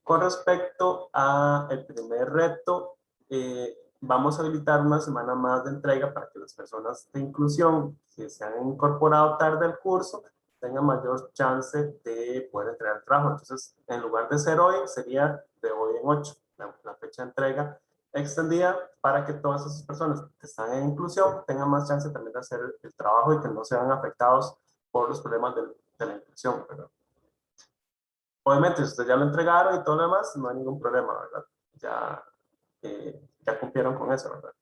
Con respecto al primer reto, vamos a habilitar una semana más de entrega para que las personas de inclusión que se han incorporado tarde al curso tengan mayor chance de poder entregar el trabajo. Entonces, en lugar de ser hoy, sería de hoy en 8, la fecha de entrega extendida para que todas esas personas que están en inclusión tengan más chance también de hacer el trabajo y que no sean afectados por los problemas de la inclusión, ¿verdad? Obviamente, si ustedes ya lo entregaron y todo lo demás, no hay ningún problema, ¿verdad? Ya cumplieron con eso, ¿verdad?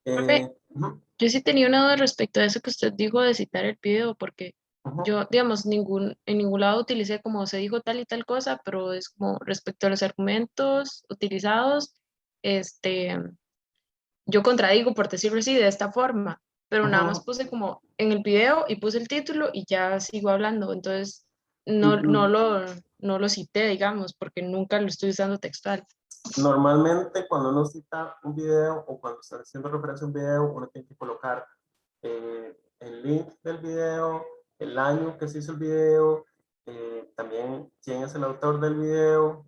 Profe, Uh-huh, yo sí tenía una duda respecto a eso que usted dijo de citar el video, porque uh-huh. yo, digamos, en ningún lado utilicé como se dijo tal y tal cosa, pero es como respecto a los argumentos utilizados, este, yo contradigo, por decirlo así, de esta forma, pero nada más Uh-huh. puse como en el video y puse el título y ya sigo hablando, entonces Uh-huh. no lo cité, digamos, porque nunca lo estoy usando textual. Normalmente cuando uno cita un video o cuando está haciendo referencia a un video, uno tiene que colocar el link del video, el año que se hizo el video, también quién es el autor del video,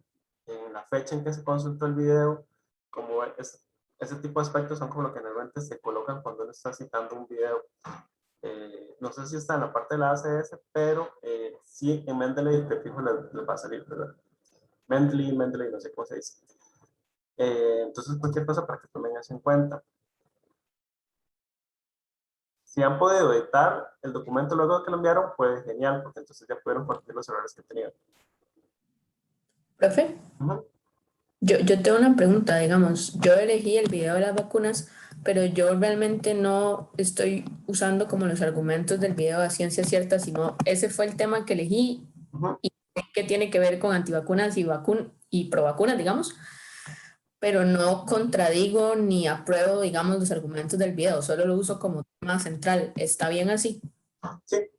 la fecha en que se consultó el video, como ese tipo de aspectos son como lo que normalmente se colocan cuando uno está citando un video. No sé si está en la parte de la ACS, pero sí en Mendeley de fijo les va a salir, ¿verdad? Mendeley, no sé cómo se dice. Entonces, cualquier cosa para que tomen eso en cuenta. Si han podido editar el documento luego de que lo enviaron, pues genial, porque entonces ya pudieron corregir los errores que tenían. Profe, Uh-huh. yo tengo una pregunta, digamos, yo elegí el video de las vacunas, pero yo realmente no estoy usando como los argumentos del video a ciencia cierta, sino ese fue el tema que elegí Uh-huh. y que tiene que ver con antivacunas y provacunas, digamos, pero no contradigo ni apruebo, digamos, los argumentos del video, solo lo uso como tema central. ¿Está bien así? Sí,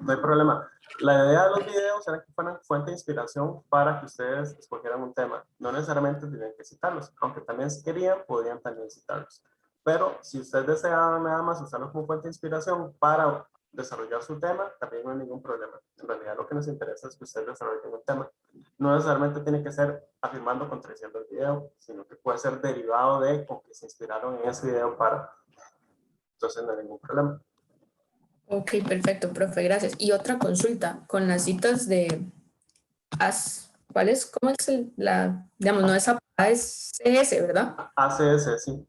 no hay problema. La idea de los videos era que fueran fuente de inspiración para que ustedes escogieran un tema. No necesariamente tenían que citarlos, aunque también si querían, podrían también citarlos. Pero si ustedes deseaban nada más usarlos como fuente de inspiración para desarrollar su tema, también no hay ningún problema. En realidad lo que nos interesa es que ustedes desarrollen un tema. No necesariamente tiene que ser afirmando o contradiciendo el video, sino que puede ser derivado de o que se inspiraron en ese video para. Entonces no hay ningún problema. Ok, perfecto, profe, gracias. Y otra consulta, con las citas de ¿cuál es? ¿Cómo es digamos, no es APA, es CS, ¿verdad? ACS, sí.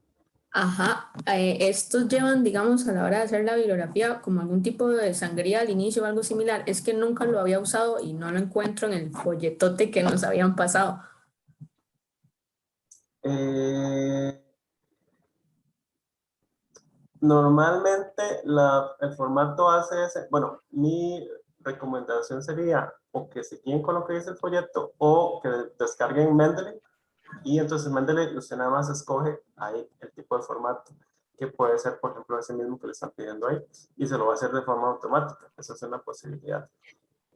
Ajá, estos llevan, digamos, a la hora de hacer la bibliografía como algún tipo de sangría al inicio o algo similar. Es que nunca lo había usado y no lo encuentro en el folletote que nos habían pasado. Eh, Normalmente el formato ACS, bueno, mi recomendación sería o que se queden con lo que dice el folleto o que descarguen Mendeley y entonces Mendeley usted nada más escoge ahí el tipo de formato que puede ser, por ejemplo, ese mismo que le están pidiendo ahí y se lo va a hacer de forma automática. Esa es una posibilidad.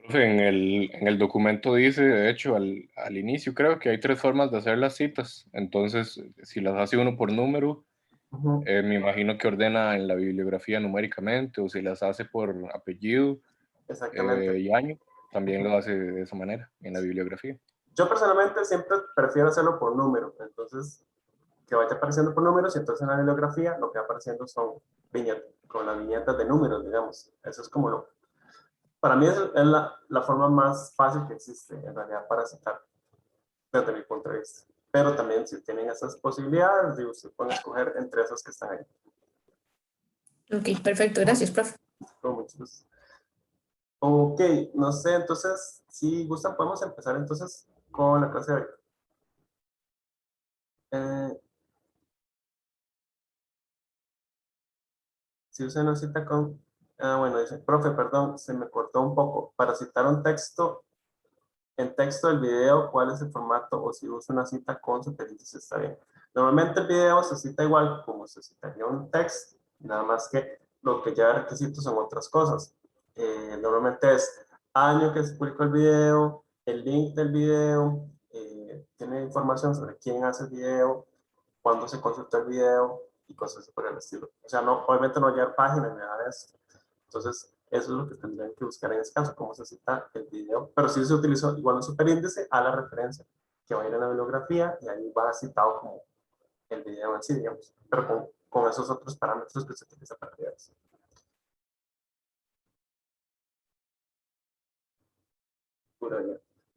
En el documento dice, de hecho, al inicio creo que hay 3 formas de hacer las citas. Entonces, si las hace uno por número, Uh-huh. me imagino que ordena en la bibliografía numéricamente, o si las hace por apellido Exactamente. y año, también Uh-huh. lo hace de esa manera en la bibliografía. Yo personalmente siempre prefiero hacerlo por número, entonces que vaya apareciendo por números y entonces en la bibliografía lo que va apareciendo son viñetas, con las viñetas de números, digamos. Eso es como para mí es la forma más fácil que existe en realidad para citar desde mi punto de vista. Pero también si tienen esas posibilidades, ustedes pueden escoger entre esas que están ahí. Ok, perfecto, gracias, profe. Con mucho gusto. Ok, no sé, entonces, si gustan, podemos empezar entonces con la clase de hoy. Si usted no cita con... bueno, dice, profe, perdón, se me cortó un poco. Para citar un texto, en texto del video, ¿cuál es el formato? O si usa una cita con superíndice, está bien. Normalmente el video se cita igual como se citaría un texto, nada más que lo que lleva requisitos son otras cosas. Normalmente es año que se publicó el video, el link del video, tiene información sobre quién hace el video, cuándo se consultó el video y cosas por el estilo. O sea, no, obviamente no llevar páginas ni nada de eso. Entonces, Eso es lo que tendrían que buscar en este caso, cómo se cita el video. Pero sí se utilizó igual un superíndice a la referencia, que va a ir en la bibliografía y ahí va citado como el video en sí, digamos, pero con esos otros parámetros que se utiliza para videos.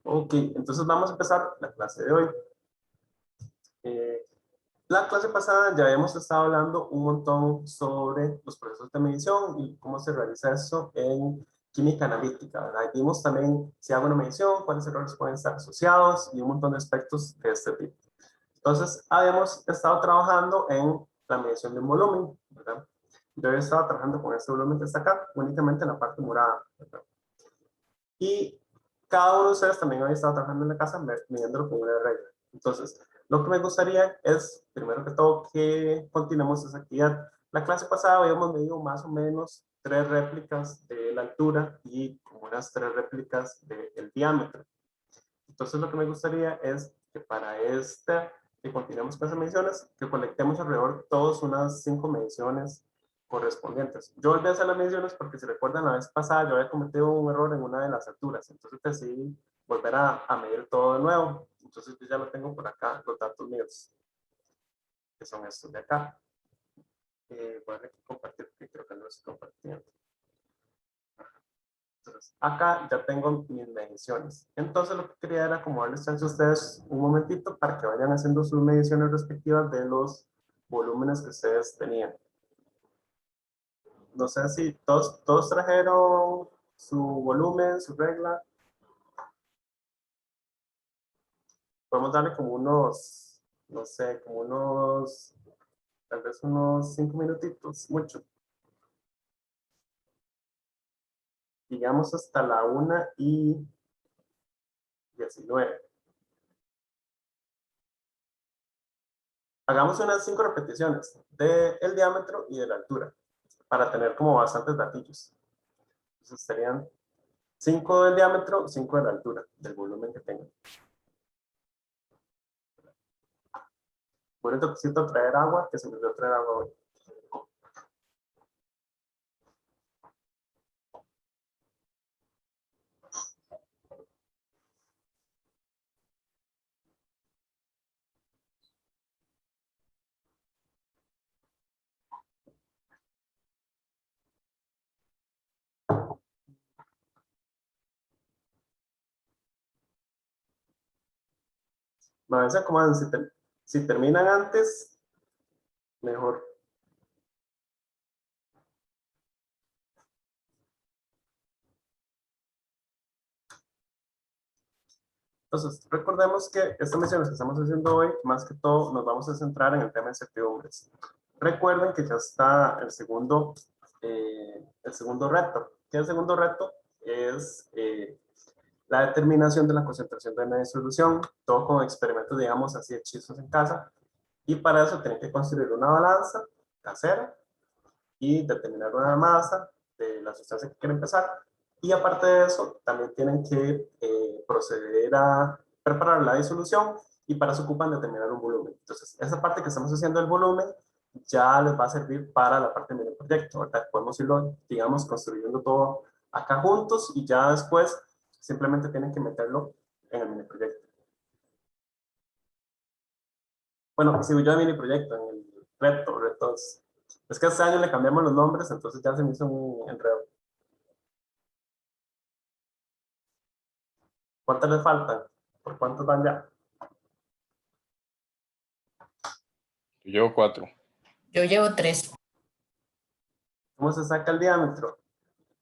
Ok, entonces vamos a empezar la clase de hoy. La clase pasada ya habíamos estado hablando un montón sobre los procesos de medición y cómo se realiza eso en química analítica, ¿verdad? Y vimos también si hago una medición, cuáles errores pueden estar asociados y un montón de aspectos de este tipo. Entonces, habíamos estado trabajando en la medición de un volumen, ¿verdad? Yo había estado trabajando con este volumen que está acá, únicamente en la parte morada, ¿verdad? Y cada uno de ustedes también había estado trabajando en la casa midiéndolo con una regla. Entonces, lo que me gustaría es, primero que todo, que continuemos esa actividad. La clase pasada habíamos medido más o menos 3 réplicas de la altura y como unas 3 réplicas del diámetro. Entonces, lo que me gustaría es que para que continuemos con esas mediciones, que colectemos alrededor todos unas 5 mediciones correspondientes. Yo volví a hacer las mediciones porque si recuerdan la vez pasada yo había cometido un error en una de las alturas, entonces decidí volver a medir todo de nuevo. Entonces yo ya lo tengo por acá, los datos míos, que son estos de acá. Voy a compartir porque creo que no los estoy compartiendo. Entonces, acá ya tengo mis mediciones. Entonces lo que quería era como darles chance a ustedes un momentito para que vayan haciendo sus mediciones respectivas de los volúmenes que ustedes tenían. No sé si todos trajeron su volumen, su regla. Podemos darle como unos, no sé, como unos, tal vez unos 5 minutitos, mucho. Llegamos hasta la 1:19. Hagamos unas 5 repeticiones del diámetro y de la altura para tener como bastantes datillos. Entonces serían 5 del diámetro, 5 de la altura, del volumen que tengan. Voy a necesito traer agua, que se me olvidó traer agua hoy. A veces como si terminan antes, mejor. Entonces, recordemos que estas misiones que estamos haciendo hoy, más que todo, nos vamos a centrar en el tema de incertidumbres. Recuerden que ya está el segundo reto. ¿Qué es el segundo reto? Es la determinación de la concentración de una solución, todo con experimentos, digamos, así hechizos en casa. Y para eso tienen que construir una balanza casera y determinar una masa de la sustancia que quieren pesar. Y aparte de eso, también tienen que proceder a preparar la disolución y para eso ocupan determinar un volumen. Entonces, esa parte que estamos haciendo del volumen ya les va a servir para la parte del proyecto, ¿verdad? Podemos irlo, digamos, construyendo todo acá juntos y ya después simplemente tienen que meterlo en el mini proyecto. Bueno, sigo yo de mini proyecto, en el retos. Es que este año le cambiamos los nombres, entonces ya se me hizo un enredo. ¿Cuántos les faltan? ¿Por cuántos van ya? Yo llevo 4. Yo llevo 3. ¿Cómo se saca el diámetro?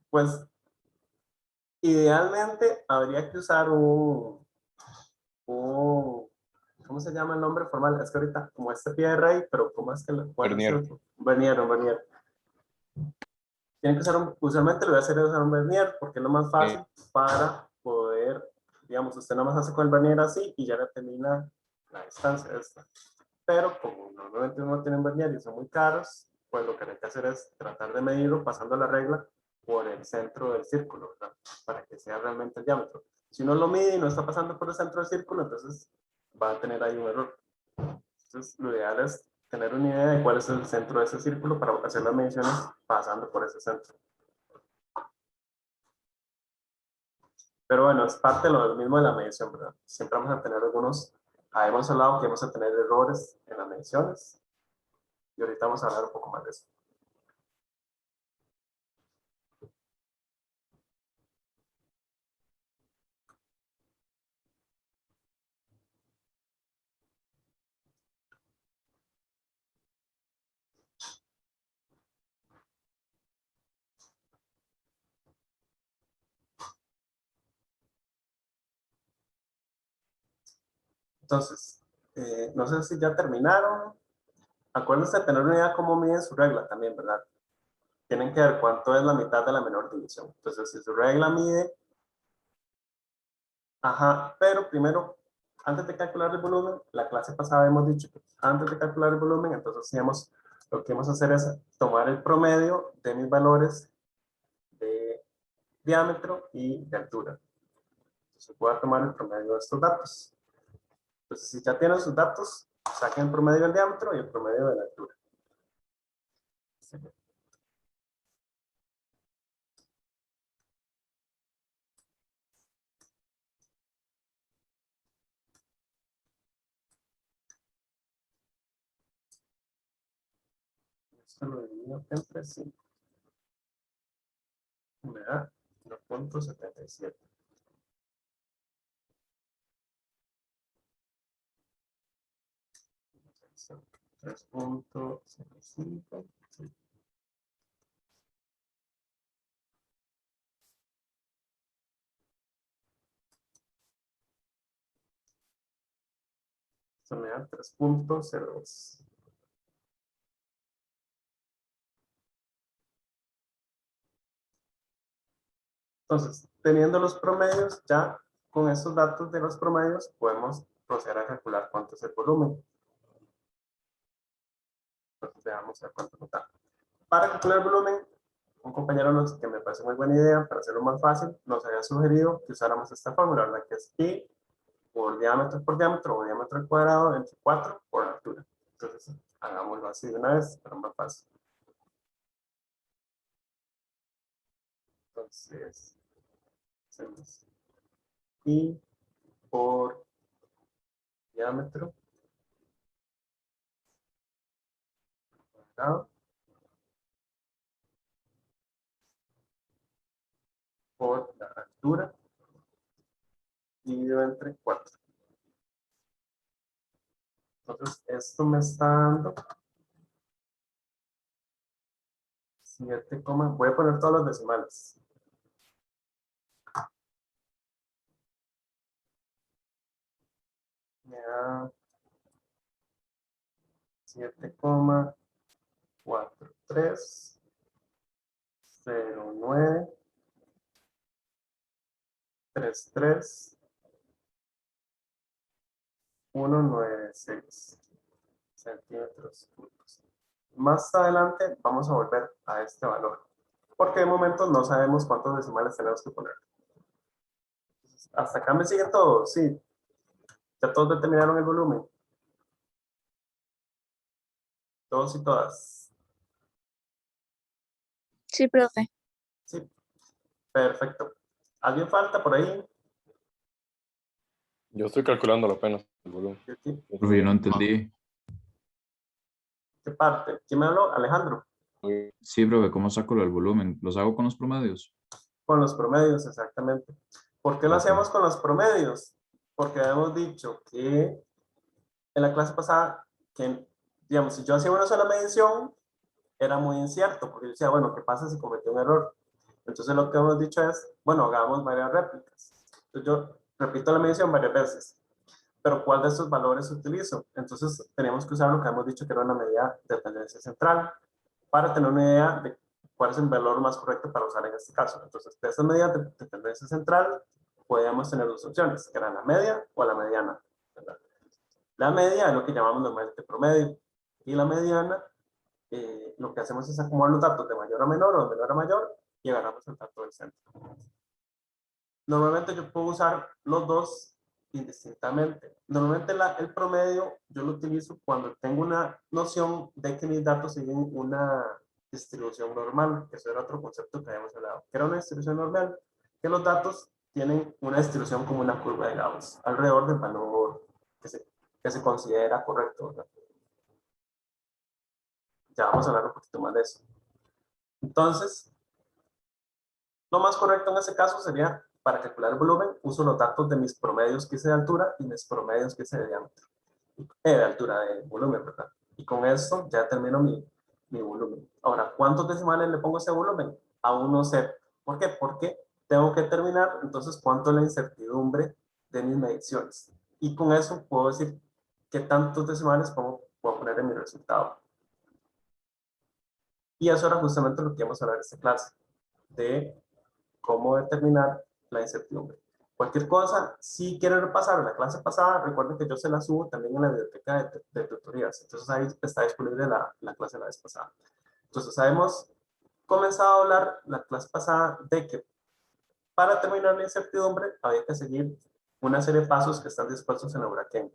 Pues idealmente habría que usar ¿cómo se llama el nombre formal? Es que ahorita, como este pie de rey, pero ¿cómo es que Vernier. Un vernier. Tienen que usar usualmente lo voy a hacer es usar un vernier, porque es lo más fácil para poder, digamos, usted nada más hace con el vernier así y ya determina la distancia esta. Pero como normalmente uno tiene un vernier y son muy caros, pues lo que hay que hacer es tratar de medirlo pasando la regla por el centro del círculo, ¿verdad? Para que sea realmente el diámetro. Si uno lo mide y no está pasando por el centro del círculo, entonces va a tener ahí un error. Entonces, lo ideal es tener una idea de cuál es el centro de ese círculo para hacer las mediciones pasando por ese centro. Pero bueno, es parte de lo mismo de la medición, ¿verdad? Siempre vamos a tener algunos, hemos hablado que vamos a tener errores en las mediciones, y ahorita vamos a hablar un poco más de eso. Entonces, no sé si ya terminaron. Acuérdense de tener una idea cómo miden su regla también, ¿verdad? Tienen que ver cuánto es la mitad de la menor división. Entonces, si su regla mide, ajá, pero primero, antes de calcular el volumen, la clase pasada hemos dicho que antes de calcular el volumen, entonces lo que vamos a hacer es tomar el promedio de mis valores de diámetro y de altura. Entonces, voy a tomar el promedio de estos datos. Entonces, si ya tienen sus datos, saquen el promedio del diámetro y el promedio de la altura. Esto lo divido entre 5. Me da 1.77. Son 3.05. Esto me da 3.02. Entonces, teniendo los promedios, ya con estos datos de los promedios, podemos proceder a calcular cuánto es el volumen. Entonces, veamos a cuánto nos da. Para calcular el volumen, un compañero que me parece muy buena idea, para hacerlo más fácil, nos había sugerido que usáramos esta fórmula, ¿verdad? Que es pi por diámetro o diámetro al cuadrado entre 4 por altura. Entonces, hagámoslo así de una vez, para más fácil. Entonces, hacemos pi por diámetro cuadrado por la altura dividido entre 4. Entonces, esto me está dando 7, voy a poner todos los decimales. Me da 7,430933 centímetros cúbicos. Más adelante vamos a volver a este valor, porque de momento no sabemos cuántos decimales tenemos que poner. Hasta acá me siguen todos, sí. Ya todos determinaron el volumen. Todos y todas. Sí, profe. Sí, perfecto. ¿Alguien falta por ahí? Yo estoy calculando apenas el volumen. Profe, yo no entendí. ¿Qué parte? ¿Quién me habló? Alejandro. Sí, profe, ¿cómo saco el volumen? ¿Los hago con los promedios? Con los promedios, exactamente. ¿Por qué lo Ok. hacemos con los promedios? Porque habíamos dicho que en la clase pasada, que, digamos, si yo hacía una sola medición, era muy incierto, porque yo decía, bueno, ¿qué pasa si cometió un error? Entonces lo que hemos dicho es, bueno, hagamos varias réplicas. Entonces yo repito la medición varias veces, pero ¿cuál de estos valores utilizo? Entonces tenemos que usar lo que hemos dicho que era una medida de tendencia central, para tener una idea de cuál es el valor más correcto para usar en este caso. Entonces, de esas medidas de tendencia central, podíamos tener dos opciones, que eran la media o la mediana, ¿verdad? La media es lo que llamamos normalmente promedio, y la mediana, lo que hacemos es acumular los datos de mayor a menor o de menor a mayor, y agarramos el dato del centro. Normalmente yo puedo usar los dos indistintamente. Normalmente el promedio yo lo utilizo cuando tengo una noción de que mis datos siguen una distribución normal, que eso era otro concepto que habíamos hablado, que era una distribución normal, que los datos tienen una distribución como una curva de Gauss, alrededor del valor que se considera correcto, ¿verdad? Ya vamos a hablar un poquito más de eso. Entonces, lo más correcto en ese caso sería, para calcular el volumen, uso los datos de mis promedios que hice de altura y mis promedios que hice de diámetro. De altura, de volumen, ¿verdad? Y con eso ya termino mi volumen. Ahora, ¿cuántos decimales le pongo a ese volumen? Aún no sé. ¿Por qué? Porque tengo que determinar, entonces, cuánto es la incertidumbre de mis mediciones. Y con eso puedo decir qué tantos decimales puedo poner en mi resultado. Y eso era justamente lo que íbamos a hablar en esta clase, de cómo determinar la incertidumbre. Cualquier cosa, si quieren repasar la clase pasada, recuerden que yo se la subo también en la biblioteca de tutorías. Entonces ahí está disponible la clase de la vez pasada. Entonces hemos comenzado a hablar la clase pasada de que para determinar la incertidumbre había que seguir una serie de pasos que están dispuestos en la Euraken.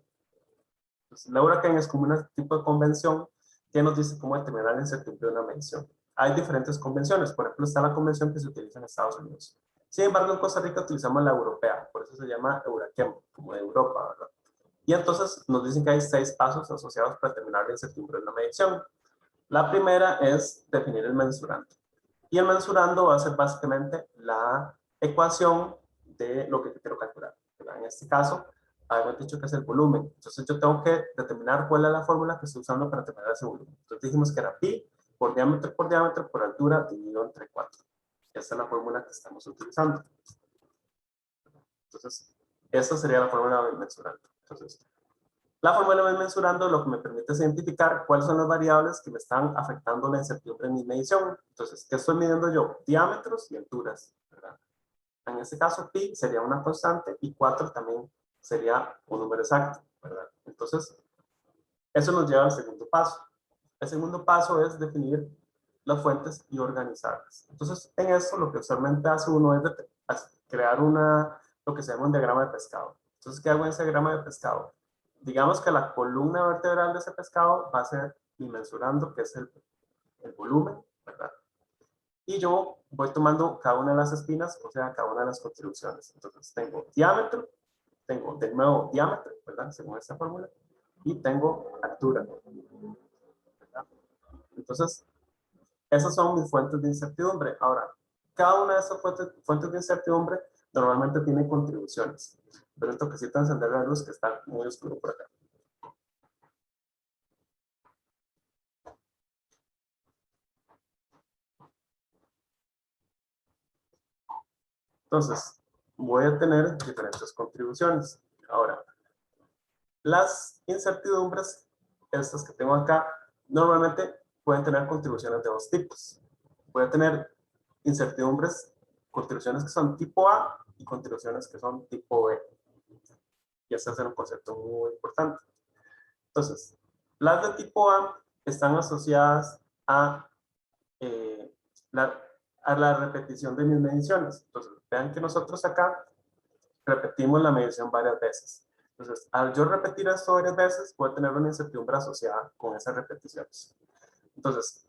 Entonces, la Euraken es como un tipo de convención que nos dice cómo determinar la incertidumbre de una medición. Hay diferentes convenciones, por ejemplo está la convención que se utiliza en Estados Unidos. Sin embargo, en Costa Rica utilizamos la europea, por eso se llama Euraken, como de Europa, ¿verdad? Y entonces nos dicen que hay 6 pasos asociados para determinar la incertidumbre de una medición. La primera es definir el mensurando. Y el mensurando va a ser básicamente la ecuación de lo que quiero calcular, ¿verdad? En este caso, habíamos dicho que es el volumen. Entonces yo tengo que determinar cuál es la fórmula que estoy usando para determinar ese volumen. Entonces dijimos que era pi por diámetro por altura dividido entre 4. Esa es la fórmula que estamos utilizando. Entonces, esta sería la fórmula del mensurando. Entonces, la fórmula del mensurando lo que me permite es identificar cuáles son las variables que me están afectando la incertidumbre en mi medición. Entonces, ¿qué estoy midiendo yo? Diámetros y alturas, ¿verdad? En este caso, pi sería una constante y 4 también sería un número exacto, ¿verdad? Entonces, eso nos lleva al segundo paso. El segundo paso es definir las fuentes y organizarlas. Entonces, en esto lo que usualmente hace uno es crear lo que se llama un diagrama de pescado. Entonces, ¿qué hago en ese diagrama de pescado? Digamos que la columna vertebral de ese pescado va a ser mi mensurando, que es el volumen, ¿verdad? Y yo voy tomando cada una de las espinas, o sea, cada una de las contribuciones. Entonces, tengo diámetro, tengo de nuevo diámetro, ¿verdad? Según esta fórmula, y tengo altura, ¿verdad? Entonces, esas son mis fuentes de incertidumbre. Ahora, cada una de esas fuentes de incertidumbre normalmente tiene contribuciones. Pero esto que sí te encender la luz que está muy oscuro por acá. Entonces, voy a tener diferentes contribuciones. Ahora, las incertidumbres, estas que tengo acá, normalmente pueden tener contribuciones de 2 tipos. Voy a tener contribuciones que son tipo A y contribuciones que son tipo B. Y este es un concepto muy importante. Entonces, las de tipo A están asociadas a, eh, la repetición de mis mediciones. Entonces, vean que nosotros acá repetimos la medición varias veces. Entonces, al yo repetir esto varias veces, voy a tener una incertidumbre asociada con esas repeticiones. Entonces,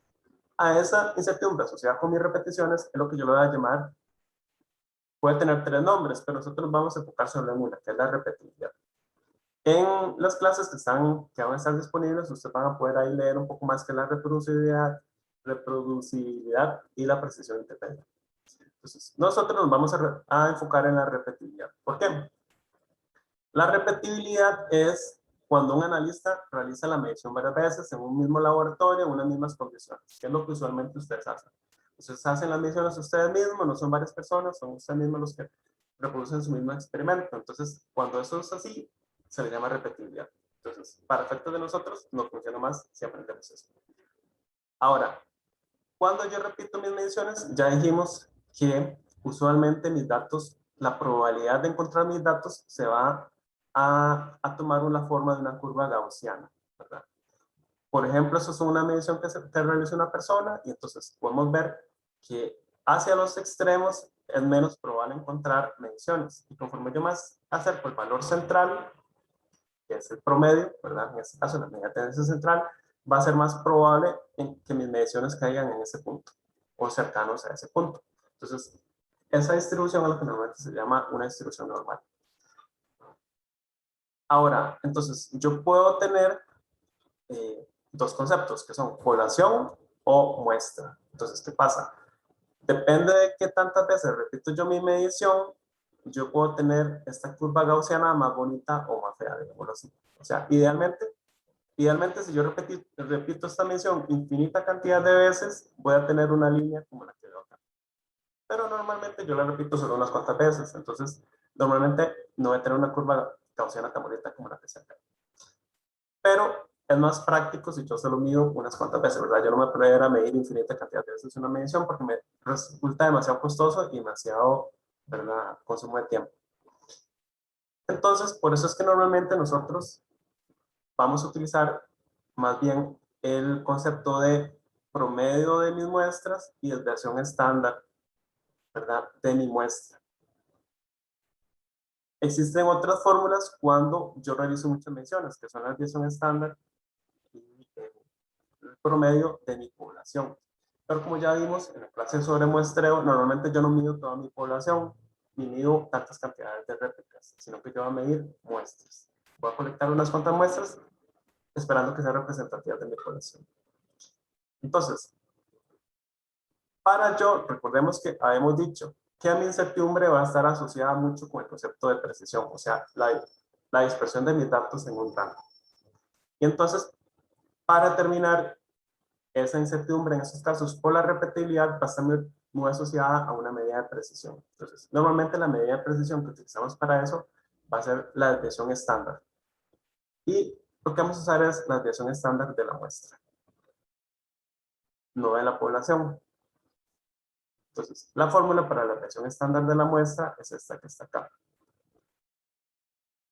a esa incertidumbre asociada con mis repeticiones es lo que yo le voy a llamar, puede tener 3 nombres, pero nosotros nos vamos a enfocar solo en una, que es la repetibilidad. En las clases que van a estar disponibles, ustedes van a poder ahí leer un poco más que la reproducibilidad y la precisión intermedia. Entonces, nosotros nos vamos a enfocar en la repetibilidad. ¿Por qué? La repetibilidad es cuando un analista realiza la medición varias veces en un mismo laboratorio, en unas mismas condiciones, que es lo que usualmente ustedes hacen. Ustedes hacen las mediciones ustedes mismos, no son varias personas, son ustedes mismos los que reproducen su mismo experimento. Entonces, cuando eso es así, se le llama repetibilidad. Entonces, para efectos de nosotros, nos funciona más si aprendemos eso. Ahora, cuando yo repito mis mediciones, ya dijimos que usualmente mis datos, la probabilidad de encontrar mis datos se va a tomar una forma de una curva gaussiana, ¿verdad? Por ejemplo, eso es una medición que realiza una persona y entonces podemos ver que hacia los extremos es menos probable encontrar mediciones. Y conforme yo más acerco el valor central, que es el promedio, ¿verdad? En este caso, la media tendencia central, va a ser más probable que mis mediciones caigan en ese punto o cercanos a ese punto. Entonces, esa distribución es lo que normalmente se llama una distribución normal. Ahora, entonces, yo puedo tener dos conceptos que son población o muestra. Entonces, ¿qué pasa? Depende de qué tantas veces repito yo mi medición, yo puedo tener esta curva gaussiana más bonita o más fea, digámoslo así. O sea, idealmente si yo repito esta medición infinita cantidad de veces, voy a tener una línea como la que veo acá. Pero normalmente yo la repito solo unas cuantas veces. Entonces, normalmente no voy a tener una curva gaussiana tan bonita como la que se acá. Pero es más práctico si yo solo mido unas cuantas veces, ¿verdad? Yo no me puedo ir a medir infinita cantidad de veces una medición porque me resulta demasiado costoso y demasiado, ¿verdad?, consumo de tiempo. Entonces, por eso es que normalmente nosotros vamos a utilizar más bien el concepto de promedio de mis muestras y desviación estándar, ¿verdad?, de mi muestra. Existen otras fórmulas cuando yo realizo muchas mediciones, que son la desviación estándar y el promedio de mi población. Pero como ya vimos en la clase sobre muestreo, normalmente yo no mido toda mi población, ni mido tantas cantidades de réplicas, sino que yo voy a medir muestras. Voy a colectar unas cuantas muestras esperando que sean representativas de mi población. Entonces, recordemos que habíamos dicho que mi incertidumbre va a estar asociada mucho con el concepto de precisión, o sea, la dispersión de mis datos en un rango. Y entonces, para terminar, esa incertidumbre en estos casos por la repetibilidad va a estar muy asociada a una medida de precisión. Entonces, normalmente la medida de precisión que utilizamos para eso va a ser la desviación estándar. Y lo que vamos a usar es la desviación estándar de la muestra, no de la población. Entonces, la fórmula para la desviación estándar de la muestra es esta que está acá.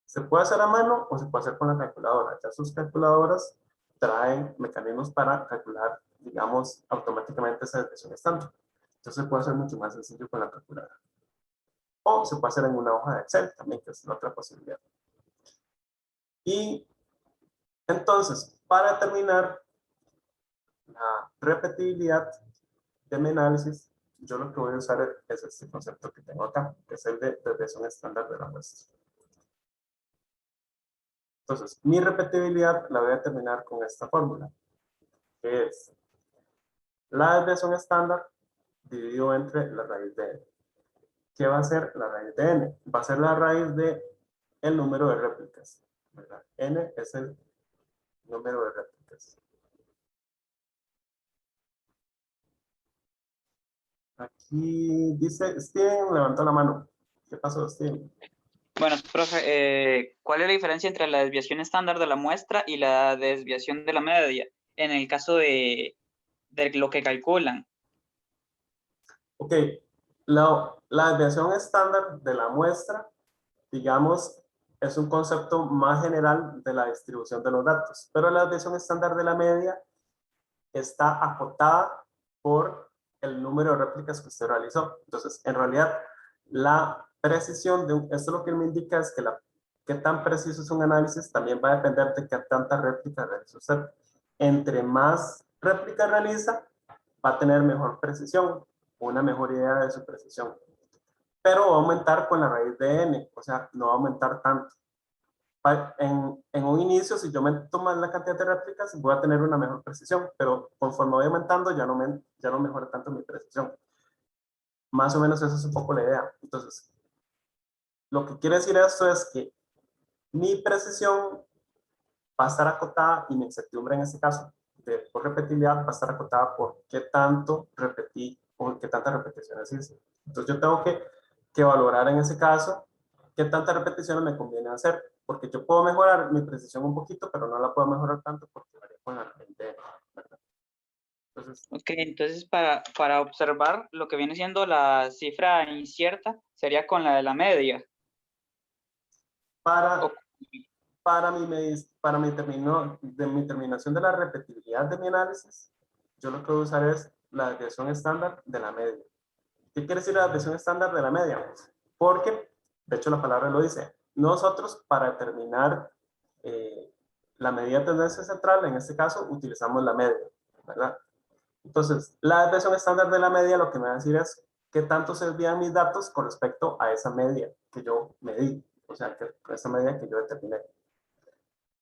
Se puede hacer a mano o se puede hacer con la calculadora. Ya sus calculadoras traen mecanismos para calcular, digamos, automáticamente esa desviación estándar. Entonces puede ser mucho más sencillo con la calculadora. O se puede hacer en una hoja de Excel también, que es la otra posibilidad. Y entonces, para terminar la repetibilidad de mi análisis, yo lo que voy a usar es este concepto que tengo acá, que es el de desviación estándar de la muestra. Entonces, mi repetibilidad la voy a terminar con esta fórmula, que es la desviación estándar dividido entre la raíz de n. ¿Qué va a ser la raíz de n? Va a ser la raíz de el número de réplicas, ¿verdad? N es el número de réplicas. Aquí dice, Steven levantó la mano. ¿Qué pasó, Steven? Bueno, profe, ¿cuál es la diferencia entre la desviación estándar de la muestra y la desviación de la media en el caso de lo que calculan? Ok, la desviación estándar de la muestra, digamos, es un concepto más general de la distribución de los datos, pero la desviación estándar de la media está acotada por el número de réplicas que usted realizó. Entonces, en realidad, la precisión esto lo que me indica es que qué tan preciso es un análisis también va a depender de qué tantas réplicas realiza usted. Entre más réplicas realiza, va a tener mejor precisión, una mejor idea de su precisión. Pero va a aumentar con la raíz de n, o sea, no va a aumentar tanto. En un inicio, si yo me tomo la cantidad de réplicas, voy a tener una mejor precisión, pero conforme voy aumentando, ya no mejora tanto mi precisión. Más o menos esa es un poco la idea. Entonces, lo que quiere decir esto es que mi precisión va a estar acotada y mi incertidumbre en este caso, por repetibilidad, va a estar acotada por qué tanto repetí o qué tantas repeticiones hice. Entonces, yo tengo que valorar en ese caso qué tantas repeticiones me conviene hacer, porque yo puedo mejorar mi precisión un poquito, pero no la puedo mejorar tanto porque varía con la gente, ¿verdad? Entonces, Ok, entonces para observar lo que viene siendo la cifra incierta sería con la de la media. para mi terminación de la repetibilidad de mi análisis, yo lo que voy a usar es la desviación estándar de la media. ¿Qué quiere decir la desviación estándar de la media? Porque, de hecho la palabra lo dice, nosotros para determinar la medida de tendencia central, en este caso, utilizamos la media, ¿verdad? Entonces, la desviación estándar de la media lo que me va a decir es qué tanto se desvían mis datos con respecto a esa media que yo medí, o sea, que esa media que yo determiné.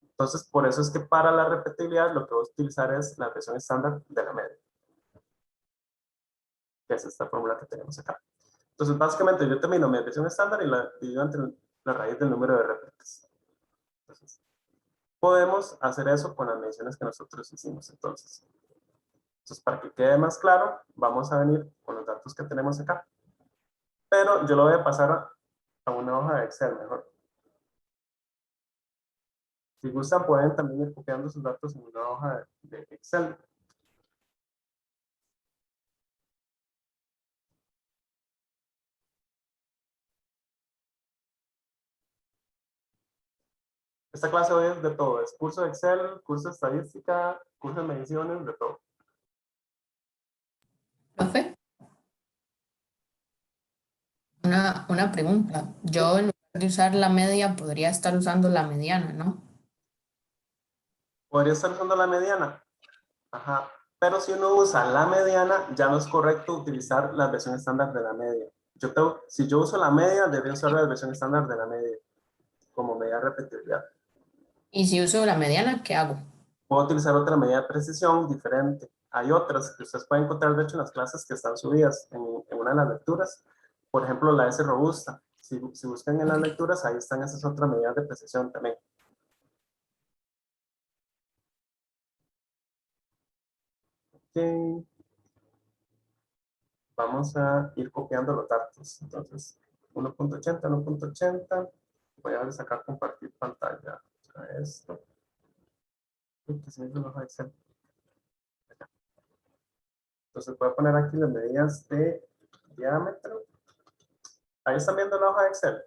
Entonces, por eso es que para la repetibilidad lo que voy a utilizar es la desviación estándar de la media, que es esta fórmula que tenemos acá. Entonces, básicamente yo termino mi desviación estándar y la divido entre la raíz del número de repliques. Entonces, podemos hacer eso con las mediciones que nosotros hicimos. Entonces, para que quede más claro, vamos a venir con los datos que tenemos acá. Pero yo lo voy a pasar a una hoja de Excel mejor. Si gustan, pueden también ir copiando sus datos en una hoja de Excel. Esta clase hoy es de todo. Es curso de Excel, curso de estadística, curso de mediciones, de todo. Profe, una pregunta. Yo en lugar de usar la media, podría estar usando la mediana, ¿no? Podría estar usando la mediana. Ajá. Pero si uno usa la mediana, ya no es correcto utilizar la versión estándar de la media. Si yo uso la media, debería usar la versión estándar de la media como medida de repetibilidad. Y si uso la mediana, ¿qué hago? Puedo utilizar otra medida de precisión diferente. Hay otras que ustedes pueden encontrar, de hecho, en las clases que están subidas en una de las lecturas. Por ejemplo, la S robusta. Si buscan en las lecturas, ahí están esas otras medidas de precisión también. Okay. Vamos a ir copiando los datos. Entonces, 1.80, 1.80. Voy a darle sacar compartir pantalla a esto. Que se me hizo una hoja de Excel. Entonces voy a poner aquí las medidas de diámetro. Ahí están viendo la hoja de Excel.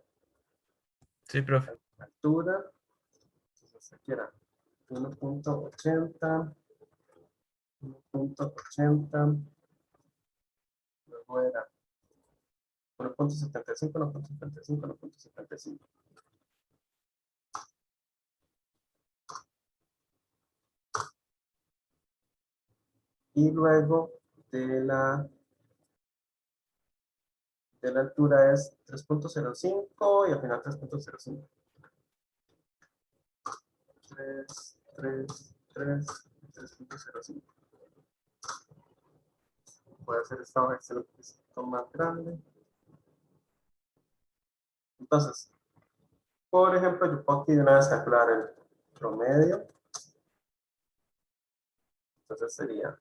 Sí, profe. Altura. Entonces aquí era 1.80. 1.80. Luego era 1.75, 1.75, 1.75. Y luego de la altura es 3.05 y al final 3.05. 3, 3, 3, 3.05. Voy a hacer esta hoja Excel un poquito más grande. Entonces, por ejemplo, yo puedo aquí de una vez calcular el promedio. Entonces sería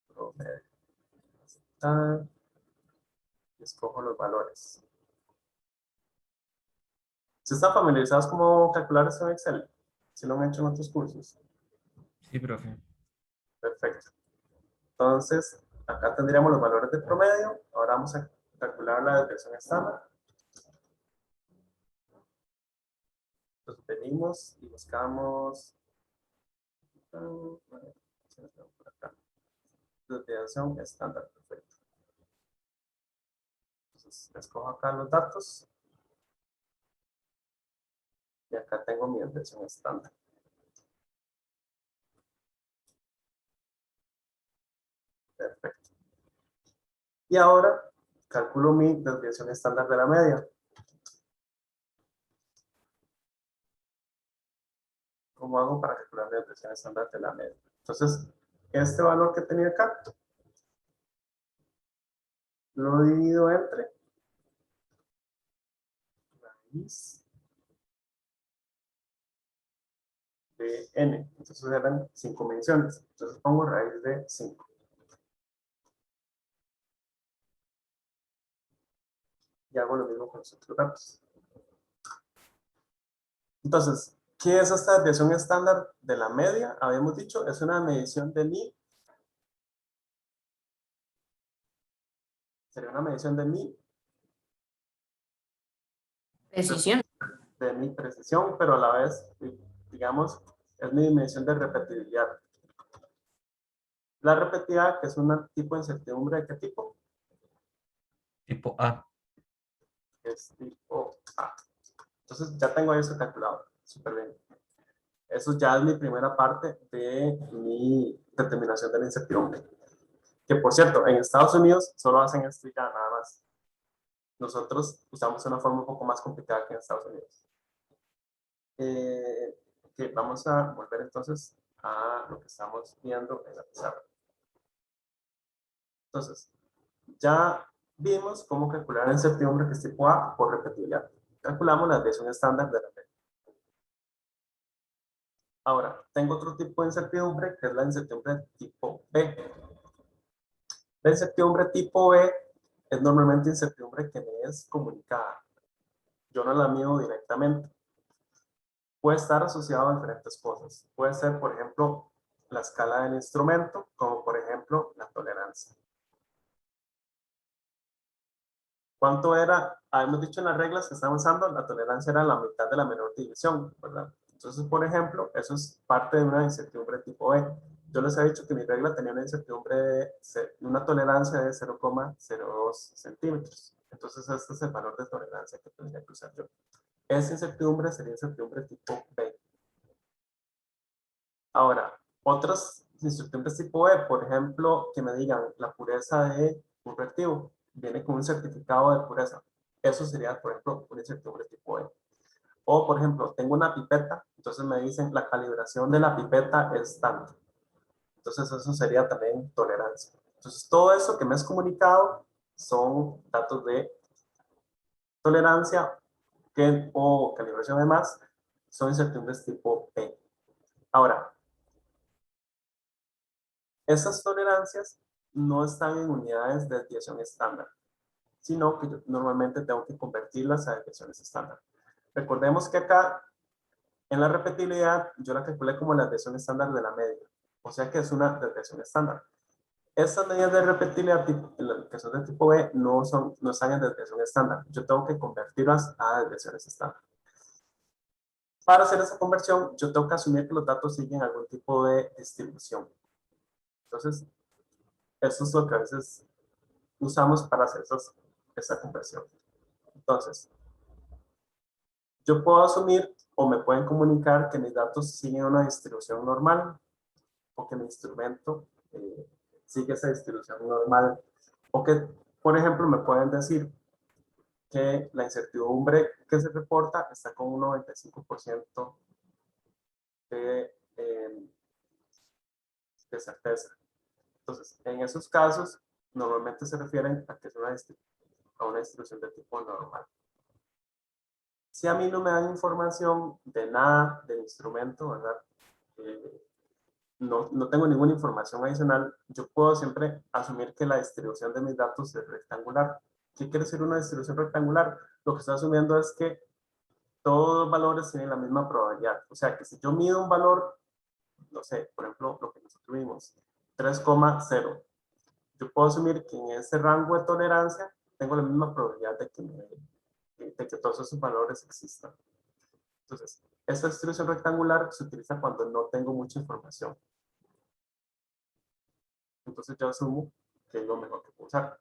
promedio. Y escojo los valores. ¿Se están familiarizados cómo calcular esto en Excel? Si lo han hecho en otros cursos. Sí, profe. Perfecto. Entonces, acá tendríamos los valores de promedio. Ahora vamos a calcular la desviación estándar. Entonces venimos y buscamos desviación estándar. Perfecto. Entonces, escojo acá los datos. Y acá tengo mi desviación estándar. Perfecto. Y ahora calculo mi desviación estándar de la media. ¿Cómo hago para calcular la desviación estándar de la media? Entonces, este valor que tenía acá, lo divido entre raíz de n. Entonces eran 5 mediciones. Entonces pongo raíz de 5. Y hago lo mismo con los otros datos. Entonces, ¿qué es esta desviación estándar de la media? Habíamos dicho, es una medición de mi. Sería una medición de mi. Precisión. De mi precisión, pero a la vez, digamos, es mi dimensión de repetibilidad. La repetibilidad, que es un tipo de incertidumbre, ¿de qué tipo? Tipo A. Es tipo A. Entonces ya tengo eso calculado. Súper bien. Eso ya es mi primera parte de mi determinación de la incertidumbre. Que por cierto, en Estados Unidos solo hacen esto y ya, nada más. Nosotros usamos una forma un poco más complicada que en Estados Unidos. Ok, vamos a volver entonces a lo que estamos viendo en la pizarra. Entonces, ya vimos cómo calcular la incertidumbre que es tipo A por repetibilidad. Calculamos la desviación estándar de la media. Ahora, tengo otro tipo de incertidumbre que es la incertidumbre tipo B. La incertidumbre tipo B es normalmente incertidumbre que me es comunicada. Yo no la mido directamente. Puede estar asociado a diferentes cosas. Puede ser, por ejemplo, la escala del instrumento, como por ejemplo la tolerancia. ¿Cuánto era? Habíamos dicho en las reglas que estamos usando, la tolerancia era la mitad de la menor división, ¿verdad? Entonces, por ejemplo, eso es parte de una incertidumbre tipo B. Yo les he dicho que mi regla tenía una incertidumbre de una tolerancia de 0,02 centímetros. Entonces, este es el valor de tolerancia que tendría que usar yo. Esa incertidumbre sería incertidumbre tipo B. Ahora, otras incertidumbres tipo B, por ejemplo, que me digan la pureza de un reactivo, viene con un certificado de pureza. Eso sería, por ejemplo, una incertidumbre tipo B. O, por ejemplo, tengo una pipeta, entonces me dicen la calibración de la pipeta es tanto. Entonces, eso sería también tolerancia. Entonces, todo eso que me has comunicado son datos de tolerancia o calibración además, son incertidumbres tipo B. Ahora, esas tolerancias no están en unidades de desviación estándar, sino que yo normalmente tengo que convertirlas a desviaciones estándar. Recordemos que acá, en la repetibilidad, yo la calculé como la desviación estándar de la media, o sea que es una desviación estándar. Estas medidas de repetibilidad que son de tipo B no están en desviación estándar. Yo tengo que convertirlas a desviaciones estándar. Para hacer esa conversión, yo tengo que asumir que los datos siguen algún tipo de distribución. Entonces, eso es lo que a veces usamos para hacer esa conversión. Entonces, yo puedo asumir o me pueden comunicar que mis datos siguen una distribución normal o que mi instrumento sigue esa distribución normal. O que, por ejemplo, me pueden decir que la incertidumbre que se reporta está con un 95% de certeza. Entonces, en esos casos, normalmente se refieren a que es a una distribución de tipo normal. Si a mí no me dan información de nada del instrumento, ¿verdad? No tengo ninguna información adicional, yo puedo siempre asumir que la distribución de mis datos es rectangular. ¿Qué quiere decir una distribución rectangular? Lo que estoy asumiendo es que todos los valores tienen la misma probabilidad. O sea, que si yo mido un valor, no sé, por ejemplo, lo que nosotros vimos, 3,0, yo puedo asumir que en ese rango de tolerancia tengo la misma probabilidad de que todos esos valores existan. Entonces, esta distribución rectangular se utiliza cuando no tengo mucha información. Entonces yo asumo que es lo mejor que puedo usar.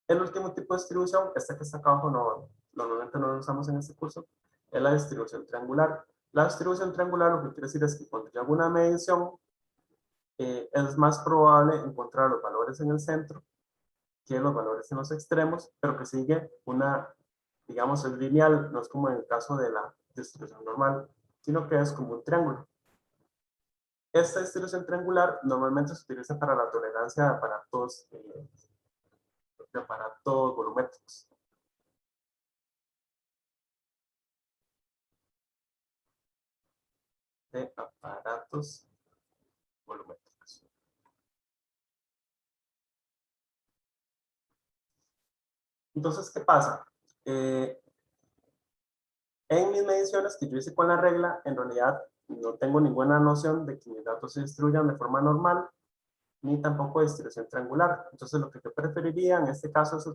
El último tipo de distribución, esta que está acá abajo, normalmente no lo usamos en este curso, es la distribución triangular. La distribución triangular lo que quiere decir es que cuando yo hago una medición, es más probable encontrar los valores en el centro que los valores en los extremos, pero que sigue digamos, es lineal, no es como en el caso de la distribución normal, sino que es como un triángulo. Esta distribución triangular normalmente se utiliza para la tolerancia de aparatos volumétricos. Entonces, ¿qué pasa? En mis mediciones que yo hice con la regla, en realidad no tengo ninguna noción de que mis datos se distribuyan de forma normal, ni tampoco de distribución triangular. Entonces, lo que yo preferiría en este caso es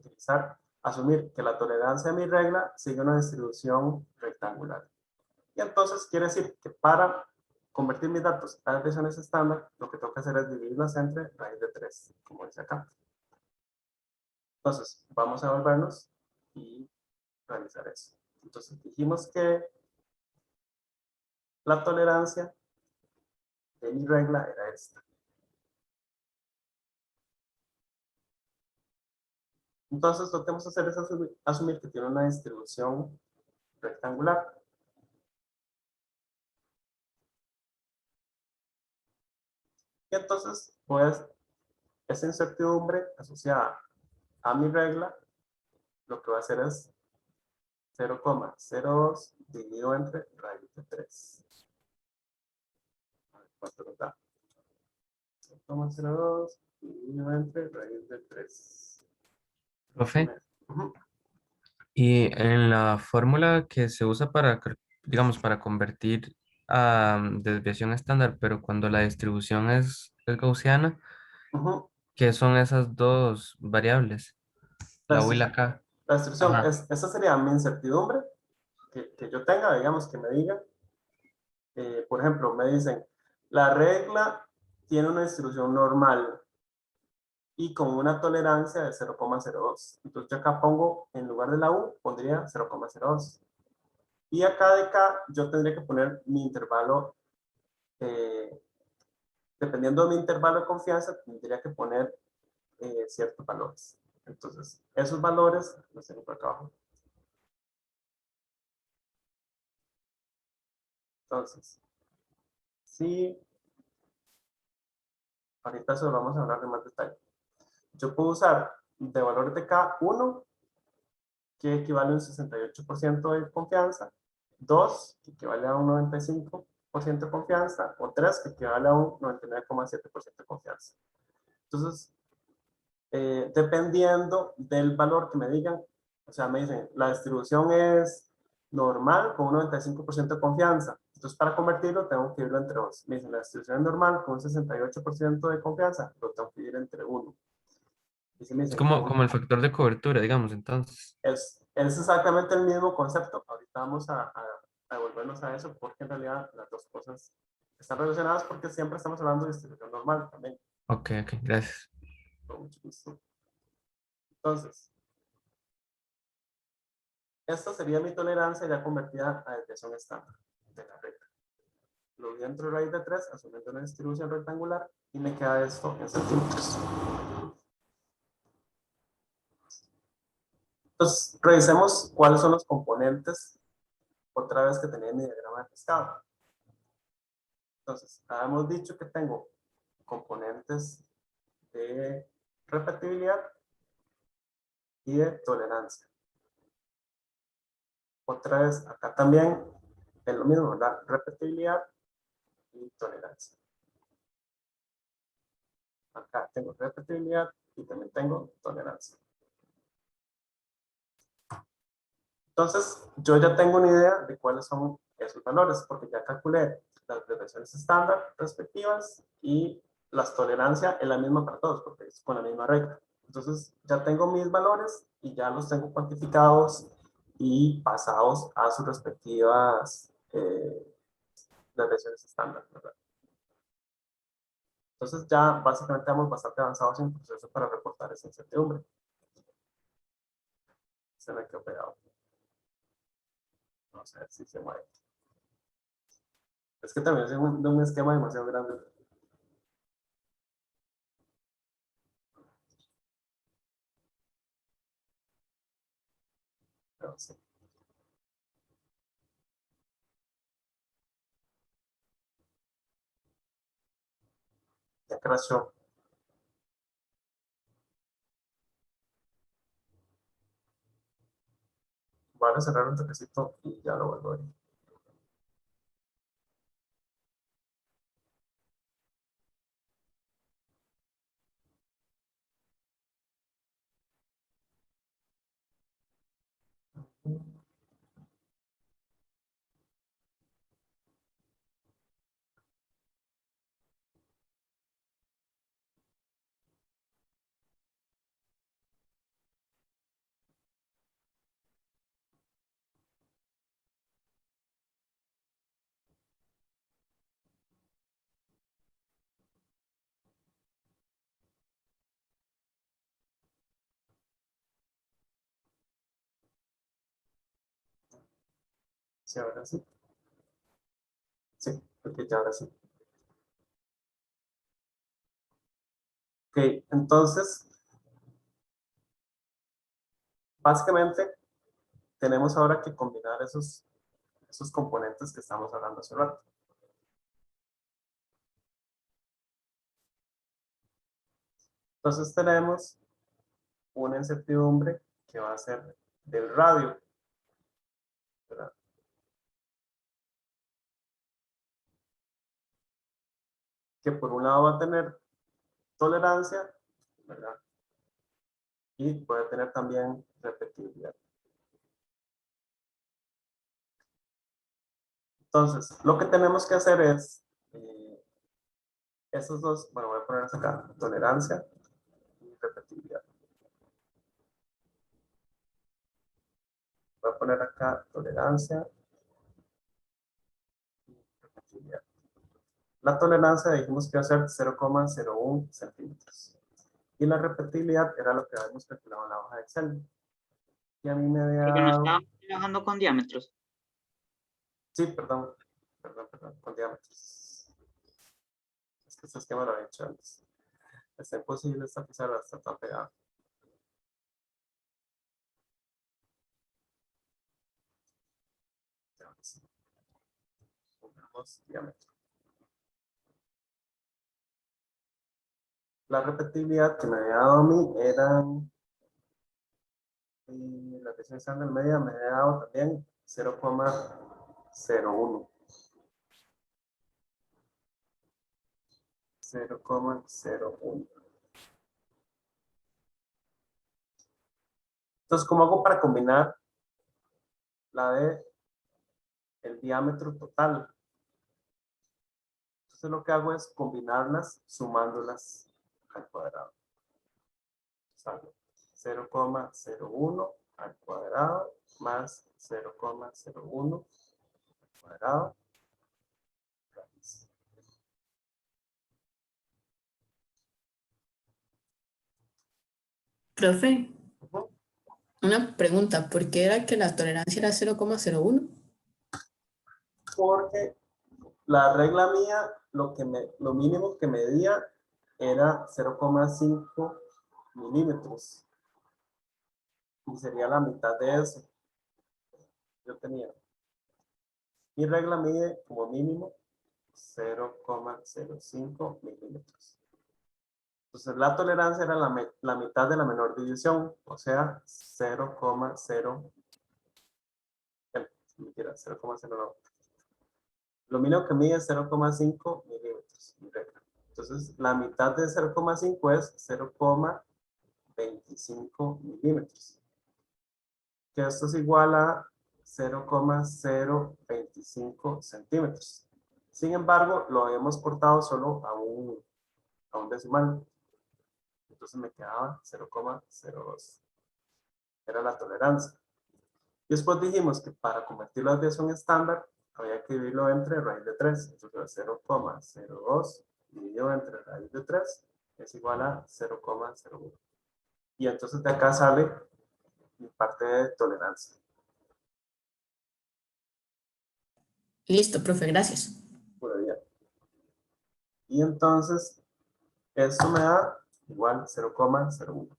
asumir que la tolerancia de mi regla sigue una distribución rectangular. Y entonces quiere decir que para convertir mis datos a desviaciones estándar, lo que tengo que hacer es dividirlas entre raíz de 3, como dice acá. Entonces, vamos a volvernos y realizar eso. Entonces, dijimos que la tolerancia de mi regla era esta. Entonces, lo que tenemos que hacer es asumir que tiene una distribución rectangular. Y entonces, pues, esa incertidumbre asociada a mi regla, lo que va a hacer es 0,02 dividido entre raíz de 3. ¿Cuánto nos da? 0,02 dividido entre raíz de 3. Profe, y en la fórmula que se usa para, digamos, para convertir a desviación estándar, pero cuando la distribución es gaussiana, ¿qué son esas dos variables? La U y la K. La distribución, Ajá. esa sería mi incertidumbre que yo tenga, digamos, que me diga. Por ejemplo, me dicen, la regla tiene una distribución normal y con una tolerancia de 0,02. Entonces yo acá pongo, en lugar de la U, pondría 0,02. Y acá de K yo tendría que poner mi intervalo, dependiendo de mi intervalo de confianza, tendría que poner ciertos valores. Entonces, esos valores los tengo por acá abajo. Entonces, sí, ahorita eso lo vamos a hablar de más detalle. Yo puedo usar de valor de K1, que equivale a un 68% de confianza, 2, que equivale a un 95% de confianza, o 3, que equivale a un 99,7% de confianza. Entonces, dependiendo del valor que me digan, o sea, me dicen, la distribución es normal con un 95% de confianza. Entonces, para convertirlo, tengo que dividirlo entre 2. Me dicen, la distribución es normal con un 68% de confianza, lo tengo que dividir entre 1. Y si me Es dicen, como el factor de cobertura, digamos, entonces. es exactamente el mismo concepto. Ahorita vamos a devolvernos a eso porque en realidad las dos cosas están relacionadas porque siempre estamos hablando de distribución normal también. Ok, gracias. Con mucho gusto. Entonces, esta sería mi tolerancia ya convertida a desviación estándar de la regla. Lo vi dentro de raíz de 3, asumiendo una distribución rectangular, y me queda esto en centímetros. Entonces, revisemos cuáles son los componentes otra vez que tenía en mi diagrama de pescado. Entonces, habíamos dicho que tengo componentes de repetibilidad y de tolerancia. Otra vez, acá también es lo mismo, ¿verdad? Repetibilidad y tolerancia. Acá tengo repetibilidad y también tengo tolerancia. Entonces, yo ya tengo una idea de cuáles son esos valores, porque ya calculé las desviaciones estándar respectivas y las tolerancias es la misma para todos, porque es con la misma regla. Entonces, ya tengo mis valores y ya los tengo cuantificados y pasados a sus respectivas desviaciones estándar, ¿verdad? Entonces, ya básicamente estamos bastante avanzados en el proceso para reportar esa incertidumbre. Se me quedó pegado. Vamos a ver si se mueve. Es que también es un esquema demasiado grande. Pero sí. Ya crashó. Voy a cerrar un toquecito y ya lo vuelvo a ver. Sí, ahora sí. Ok, ya ahora sí. Ok, entonces, básicamente, tenemos ahora que combinar esos componentes que estamos hablando hace rato. Entonces tenemos una incertidumbre que va a ser del radio, ¿verdad? Que por un lado va a tener tolerancia, ¿verdad? Y puede tener también repetibilidad. Entonces, lo que tenemos que hacer es, esos dos, bueno, voy a poner acá, tolerancia y repetibilidad. Voy a poner acá tolerancia y repetibilidad. La tolerancia dijimos que iba a ser 0,01 centímetros. Y la repetibilidad era lo que habíamos calculado en la hoja de Excel. Y a mí me había Creo que no dado... estaba trabajando con diámetros. Sí, perdón, con diámetros. Es que este esquema lo había hecho antes. Está imposible esta pizarra, está tan pegada. Pongamos diámetro. La repetibilidad que me había dado a mí eran, y la que se en media me había dado también 0,01. 0,01. Entonces, ¿cómo hago para combinar la de el diámetro total? Entonces, lo que hago es combinarlas sumándolas al cuadrado. 0,01 al cuadrado más 0,01 al cuadrado. Profe, Ujú. una pregunta, ¿por qué era que la tolerancia era 0,01? Porque la regla mía, lo mínimo que medía era 0,5 milímetros. Y sería la mitad de eso. Yo tenía. Mi regla mide como mínimo 0,05 milímetros. Entonces la tolerancia era la mitad de la menor división, o sea, 0,0. Mentira, 0,09. Lo mínimo que mide es 0,5 milímetros. Mi regla. Entonces la mitad de 0,5 es 0,25 milímetros. Que esto es igual a 0,025 centímetros. Sin embargo, lo habíamos cortado solo a un decimal. Entonces me quedaba 0,02. Era la tolerancia. Y después dijimos que para convertir la desviación estándar había que dividirlo entre raíz de 3. Entonces 0,02 dividido entre raíz de 3 es igual a 0,01. Y entonces de acá sale mi parte de tolerancia. Listo, profe, gracias. Por ahí. Y entonces esto me da igual 0,01.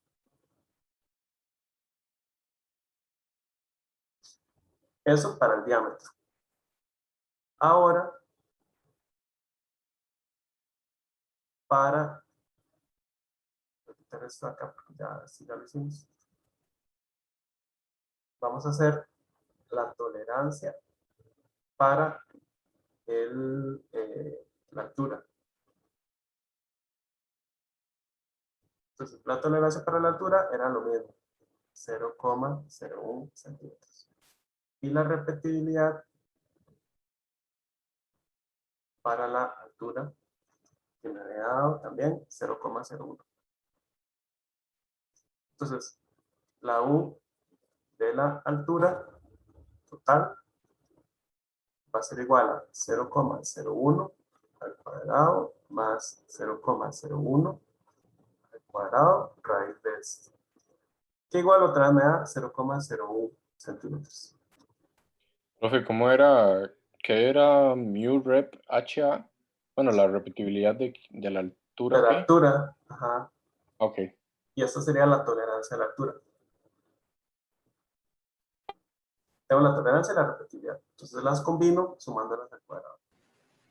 Eso para el diámetro. Ahora, para... Voy a quitar esto acá porque ya lo hicimos. Vamos a hacer la tolerancia para la altura. Entonces, la tolerancia para la altura era lo mismo, 0,01 centímetros. Y la repetibilidad para la altura, que me había dado también 0,01. Entonces, la U de la altura total va a ser igual a 0,01 al cuadrado más 0,01 al cuadrado raíz de esto. Que igual otra vez me da 0,01 centímetros. Profe, ¿cómo era ¿Qué era mu rep HA? Bueno, la repetibilidad de la altura. De la ¿qué? altura, ajá. Ok. Y esta sería la tolerancia a la altura. Tengo la tolerancia y la repetibilidad. Entonces las combino sumándolas al cuadrado.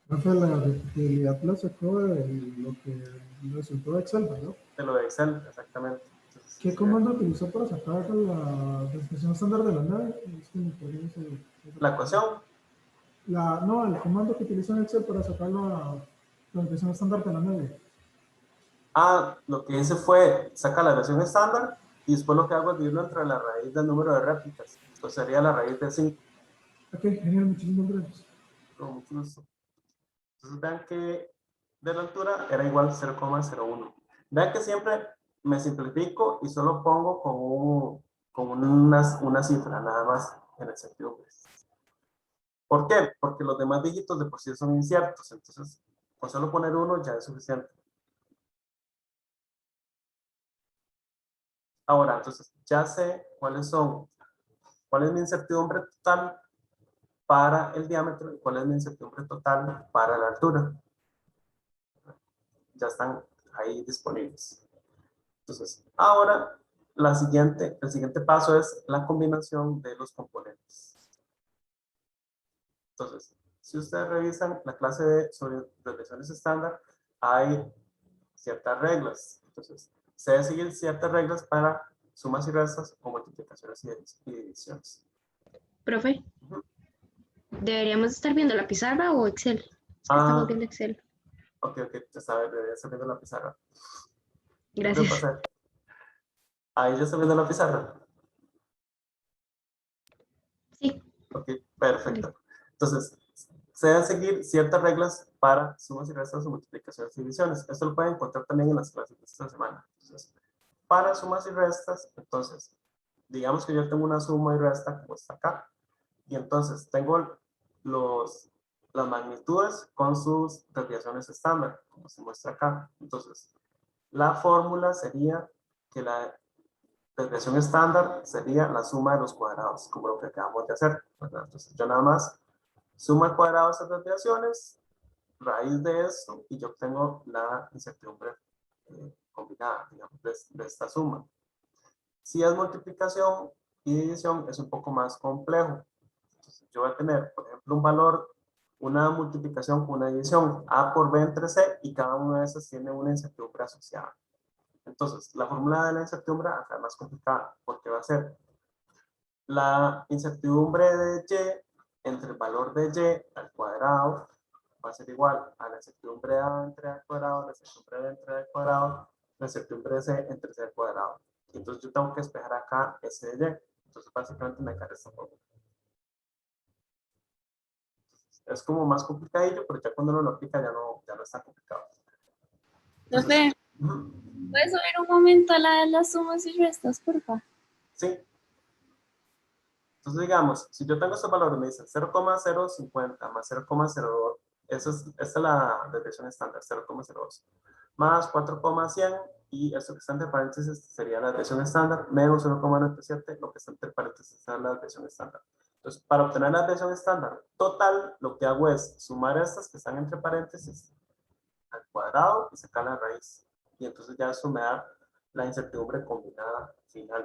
Profe, la repetibilidad la sacó de lo que resultó de Excel, ¿verdad? De lo de Excel, exactamente. Entonces, ¿Qué sí, comando utilizó para sacar la desviación estándar de la nave? Es que me perdí la ecuación, no, el comando que utilizó en Excel para sacar la desviación estándar de la nave. lo que hice fue sacar la versión estándar y después lo que hago es dividirlo entre la raíz del número de réplicas. Entonces sería la raíz de 5. Ok, genial, muchísimas gracias. Con mucho gusto. Entonces vean que de la altura era igual a 0,01. Vean que siempre me simplifico y solo pongo con una cifra nada más en el sentido. ¿Por qué? Porque los demás dígitos de por sí son inciertos. Entonces, con solo poner uno ya es suficiente. Ahora, entonces, ya sé cuál es mi incertidumbre total para el diámetro y cuál es mi incertidumbre total para la altura. Ya están ahí disponibles. Entonces, ahora el siguiente paso es la combinación de los componentes. Entonces, si ustedes revisan la clase sobre desviaciones estándar, hay ciertas reglas. Entonces, se debe seguir ciertas reglas para sumas y restas o multiplicaciones y divisiones. Profe, Ujú. ¿deberíamos estar viendo la pizarra o Excel? Es que estamos viendo Excel. Ok, ya sabes, debería estar viendo la pizarra. Gracias. ¿Qué pasa? Ahí ya está viendo la pizarra. Sí. Ok, perfecto. Entonces, se deben seguir ciertas reglas para sumas y restas o multiplicaciones y divisiones. Esto lo pueden encontrar también en las clases de esta semana. Entonces, para sumas y restas, entonces, digamos que yo tengo una suma y resta como está acá. Y entonces tengo las magnitudes con sus desviaciones estándar, como se muestra acá. Entonces, la fórmula sería que la desviación estándar sería la suma de los cuadrados, como lo que acabamos de hacer, ¿verdad? Entonces, yo nada más sumo al cuadrado esas desviaciones, raíz de eso, y yo obtengo la incertidumbre combinada, digamos, de esta suma. Si es multiplicación y división, es un poco más complejo. Entonces, yo voy a tener, por ejemplo, un valor, una multiplicación con una división, A por B entre C, y cada una de esas tiene una incertidumbre asociada. Entonces, la fórmula de la incertidumbre acá es más complicada, porque va a ser la incertidumbre de Y entre el valor de Y al cuadrado va a ser igual a la incertidumbre de A entre A al cuadrado, la incertidumbre B entre A al cuadrado, la incertidumbre de C entre C al cuadrado. Entonces yo tengo que despejar acá S de Y. Entonces básicamente me cae esta fórmula. Es como más complicadillo, pero ya cuando uno lo aplica ya no es tan complicado. Profe, ¿puedes subir un momento a las sumas y restas, por favor? Sí. Entonces, digamos, si yo tengo estos valores, me dicen 0,050 más 0,02, esta es la desviación estándar, 0,02, más 4,100, y esto que está entre paréntesis sería la desviación estándar, menos 0,97, lo que está entre paréntesis es la desviación estándar. Entonces, para obtener la desviación estándar total, lo que hago es sumar estas que están entre paréntesis al cuadrado y sacar la raíz. Y entonces ya eso me da la incertidumbre combinada final.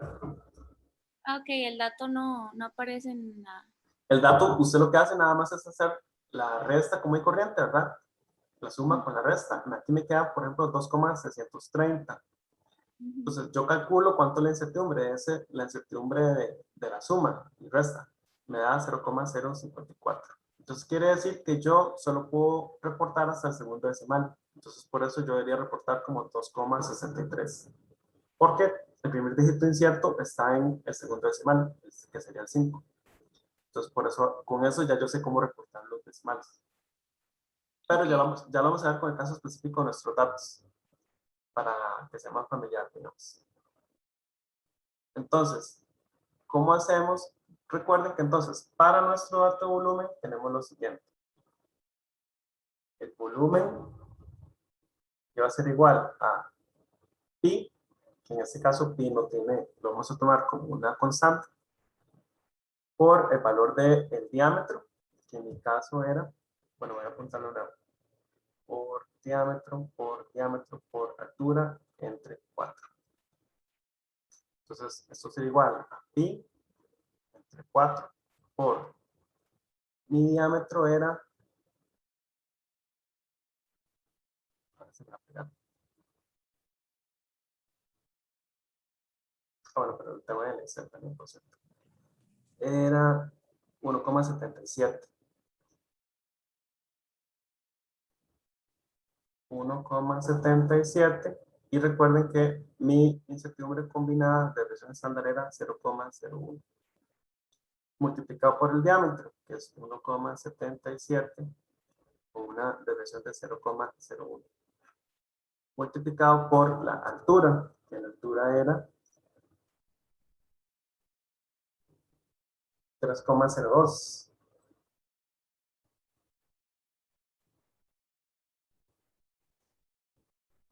Ah, ok, el dato no aparece en la... El dato, usted lo que hace nada más es hacer la resta común y corriente, ¿verdad? La suma con la resta. Aquí me queda, por ejemplo, 2,630. Entonces, yo calculo cuánto es la incertidumbre. Es la incertidumbre de la suma y resta. Me da 0,054. Entonces, quiere decir que yo solo puedo reportar hasta el segundo decimal. Entonces, por eso yo debería reportar como 2,63. Porque el primer dígito incierto está en el segundo decimal, que sería el 5. Entonces, por eso, con eso ya yo sé cómo reportar los decimales. Pero ya lo vamos a ver con el caso específico de nuestros datos, para que sea más familiar, digamos. Entonces, ¿cómo hacemos? Recuerden que entonces, para nuestro dato de volumen, tenemos lo siguiente. El volumen que va a ser igual a pi, que en este caso pi no tiene, lo vamos a tomar como una constante, por el valor del diámetro, que en mi caso era, bueno, voy a apuntarlo ahora, por diámetro, por altura, entre 4. Entonces, esto sería igual a pi entre 4 por mi diámetro era, bueno, pero te voy a leer también, por cierto. Era 1,77. 1,77. Y recuerden que mi incertidumbre combinada de desviación estándar era 0,01. Multiplicado por el diámetro, que es 1,77, con una desviación de 0,01. Multiplicado por la altura, que la altura era 3,02.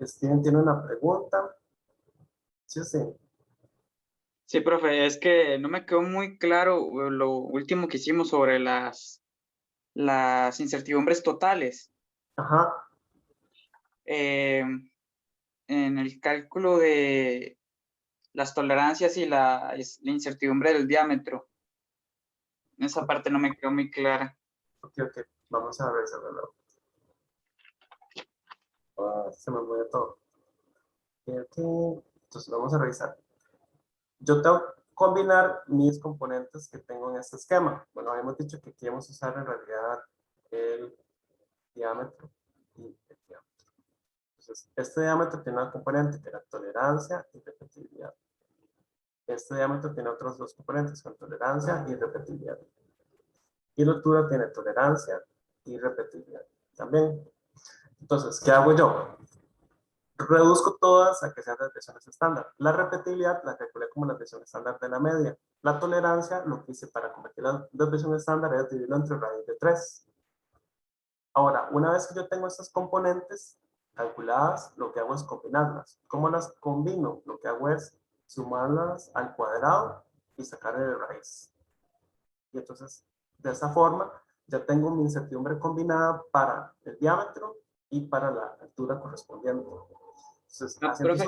Steven tiene una pregunta. Sí o sí. Sí, profe, es que no me quedó muy claro lo último que hicimos sobre las incertidumbres totales. Ajá. En el cálculo de las tolerancias y la incertidumbre del diámetro. Esa parte no me quedó muy clara. Ok. Vamos a resolverlo. Se me mueve todo. Entonces vamos a revisar. Yo tengo que combinar mis componentes que tengo en este esquema. Bueno, habíamos dicho que queríamos usar en realidad el diámetro y el diámetro. Entonces, este diámetro tiene una componente que era tolerancia y repetibilidad. Este diámetro tiene otros dos componentes, con tolerancia y repetibilidad. Y la altura tiene tolerancia y repetibilidad también. Entonces, ¿qué hago yo? Reduzco todas a que sean desviaciones estándar. La repetibilidad la calculé como la desviación estándar de la media. La tolerancia, lo que hice para convertir la desviación estándar es dividirlo entre raíz de 3. Ahora, una vez que yo tengo estas componentes calculadas, lo que hago es combinarlas. ¿Cómo las combino? Lo que hago es sumarlas al cuadrado y sacarle de raíz. Y entonces, de esa forma, ya tengo mi incertidumbre combinada para el diámetro y para la altura correspondiente. Entonces, Profe,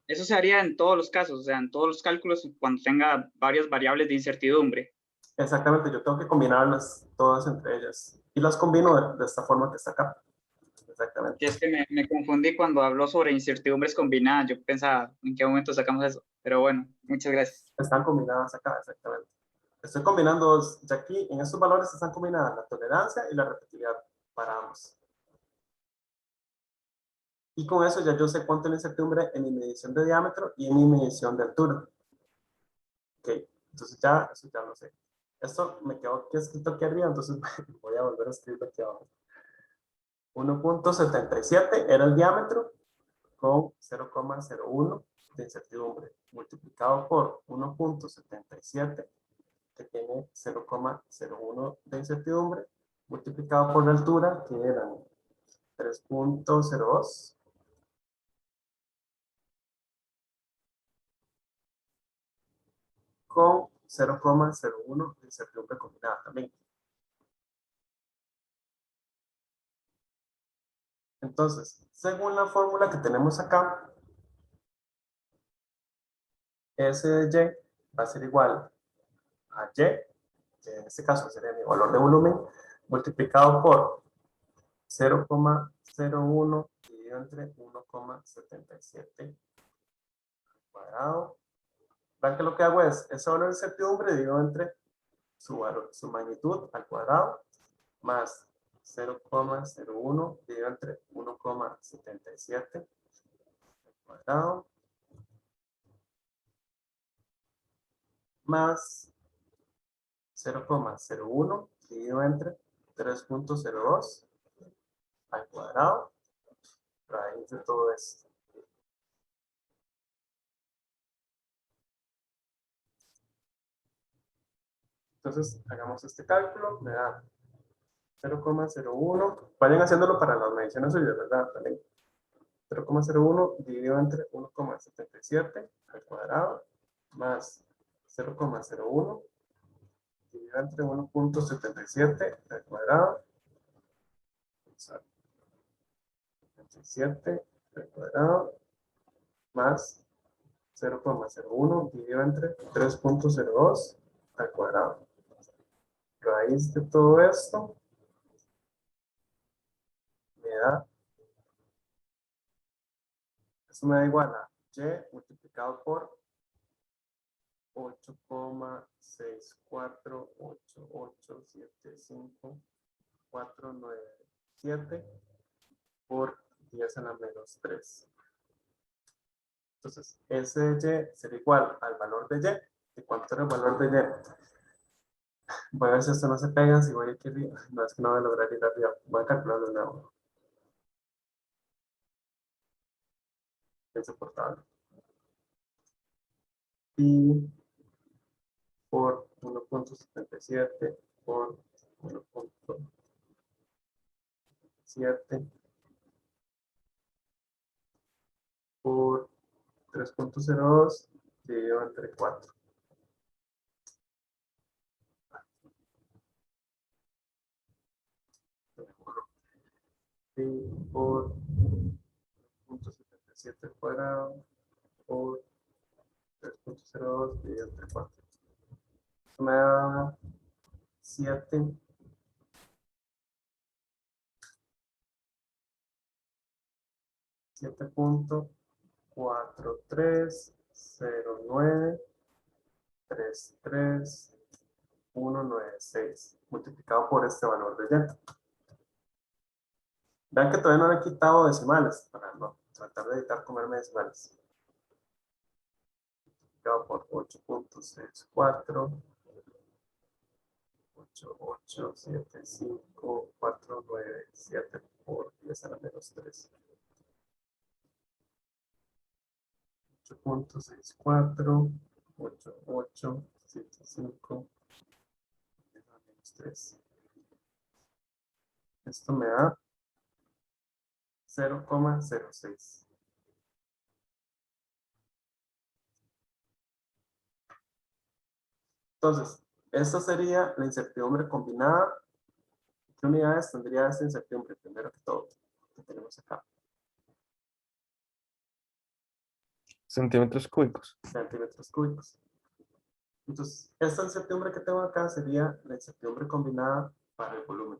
eso se haría en todos los casos, o sea, en todos los cálculos cuando tenga varias variables de incertidumbre. Exactamente, yo tengo que combinarlas todas entre ellas. Y las combino de esta forma que está acá. Exactamente. Y es que me confundí cuando habló sobre incertidumbres combinadas. Yo pensaba, ¿en qué momento sacamos eso? Pero bueno, muchas gracias. Están combinadas acá, exactamente. Estoy combinando, ya aquí en estos valores están combinadas la tolerancia y la repetibilidad para ambos. Y con eso ya yo sé cuánto es la incertidumbre en mi medición de diámetro y en mi medición de altura. Ok, entonces ya, eso ya lo sé. Esto me quedó aquí escrito aquí arriba, entonces voy a volver a escribirlo aquí abajo. 1,77 era el diámetro con 0,01 de incertidumbre, multiplicado por 1,77, que tiene 0,01 de incertidumbre, multiplicado por la altura, que eran 3,02, con 0,01 de incertidumbre combinada también. Entonces, según la fórmula que tenemos acá, S de Y va a ser igual a Y, que en este caso sería mi valor de volumen, multiplicado por 0,01 dividido entre 1,77 cuadrado. Vean que lo que hago es, ese valor de incertidumbre dividido entre su valor, su magnitud al cuadrado, más 0,01 dividido entre 1,77 al cuadrado, más 0,01 dividido entre 3,02 al cuadrado, raíz de todo esto. Entonces, hagamos este cálculo, me da 0,01, vayan haciéndolo para las mediciones suyas, ¿verdad? También. 0,01 dividido entre 1,77 al cuadrado, más 0,01 dividido entre 1.77 al cuadrado. 77 al cuadrado más 0,01 dividido entre 3.02 al cuadrado. Raíz de todo esto me da, eso me da igual a y multiplicado por 8,648875497 por 10 a la menos 3. Entonces, ese de y será igual al valor de y. ¿Y cuánto era el valor de y? Voy a ver si esto no se pega, si voy aquí arriba. No, es que no voy a lograr ir arriba. Voy a calcularlo de nuevo. Es insoportable. Y por 1.77 por 1.7 por 3.02 dividido entre 4. Y por 1.77 cuadrado por 3.02 dividido entre 4. Eso me da 7. 7.4309339196 multiplicado por este valor de y. Vean que todavía no le he quitado decimales para no tratar de evitar comerme decimales. Multiplicado por 8.64 8875497 por 10 a la menos 3. 8.64 8875 menos 3. Esto me da 0,06. Entonces, esta sería la incertidumbre combinada. ¿Qué unidades tendría esta incertidumbre? Primero que todo, que tenemos acá. Centímetros cúbicos. Centímetros cúbicos. Entonces, esta incertidumbre que tengo acá sería la incertidumbre combinada para el volumen.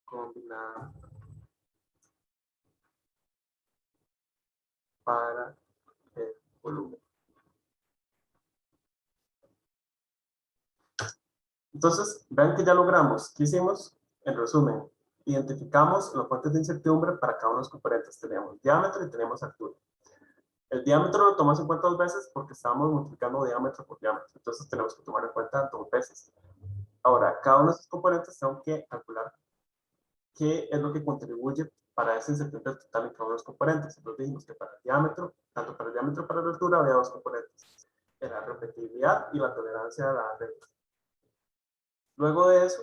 Combinada para el volumen. Entonces, vean que ya logramos. ¿Qué hicimos? En resumen, identificamos los fuentes de incertidumbre para cada uno de los componentes. Tenemos diámetro y tenemos altura. El diámetro lo tomamos en cuenta 2 veces porque estábamos multiplicando diámetro por diámetro. Entonces tenemos que tomar en cuenta 2 veces. Ahora, cada uno de estos componentes tengo que calcular qué es lo que contribuye para esa incertidumbre total en cada uno de los componentes. Entonces dijimos que para el diámetro, tanto para el diámetro como para la altura, había 2 componentes. Era la repetibilidad y la tolerancia a la regla. Luego de eso,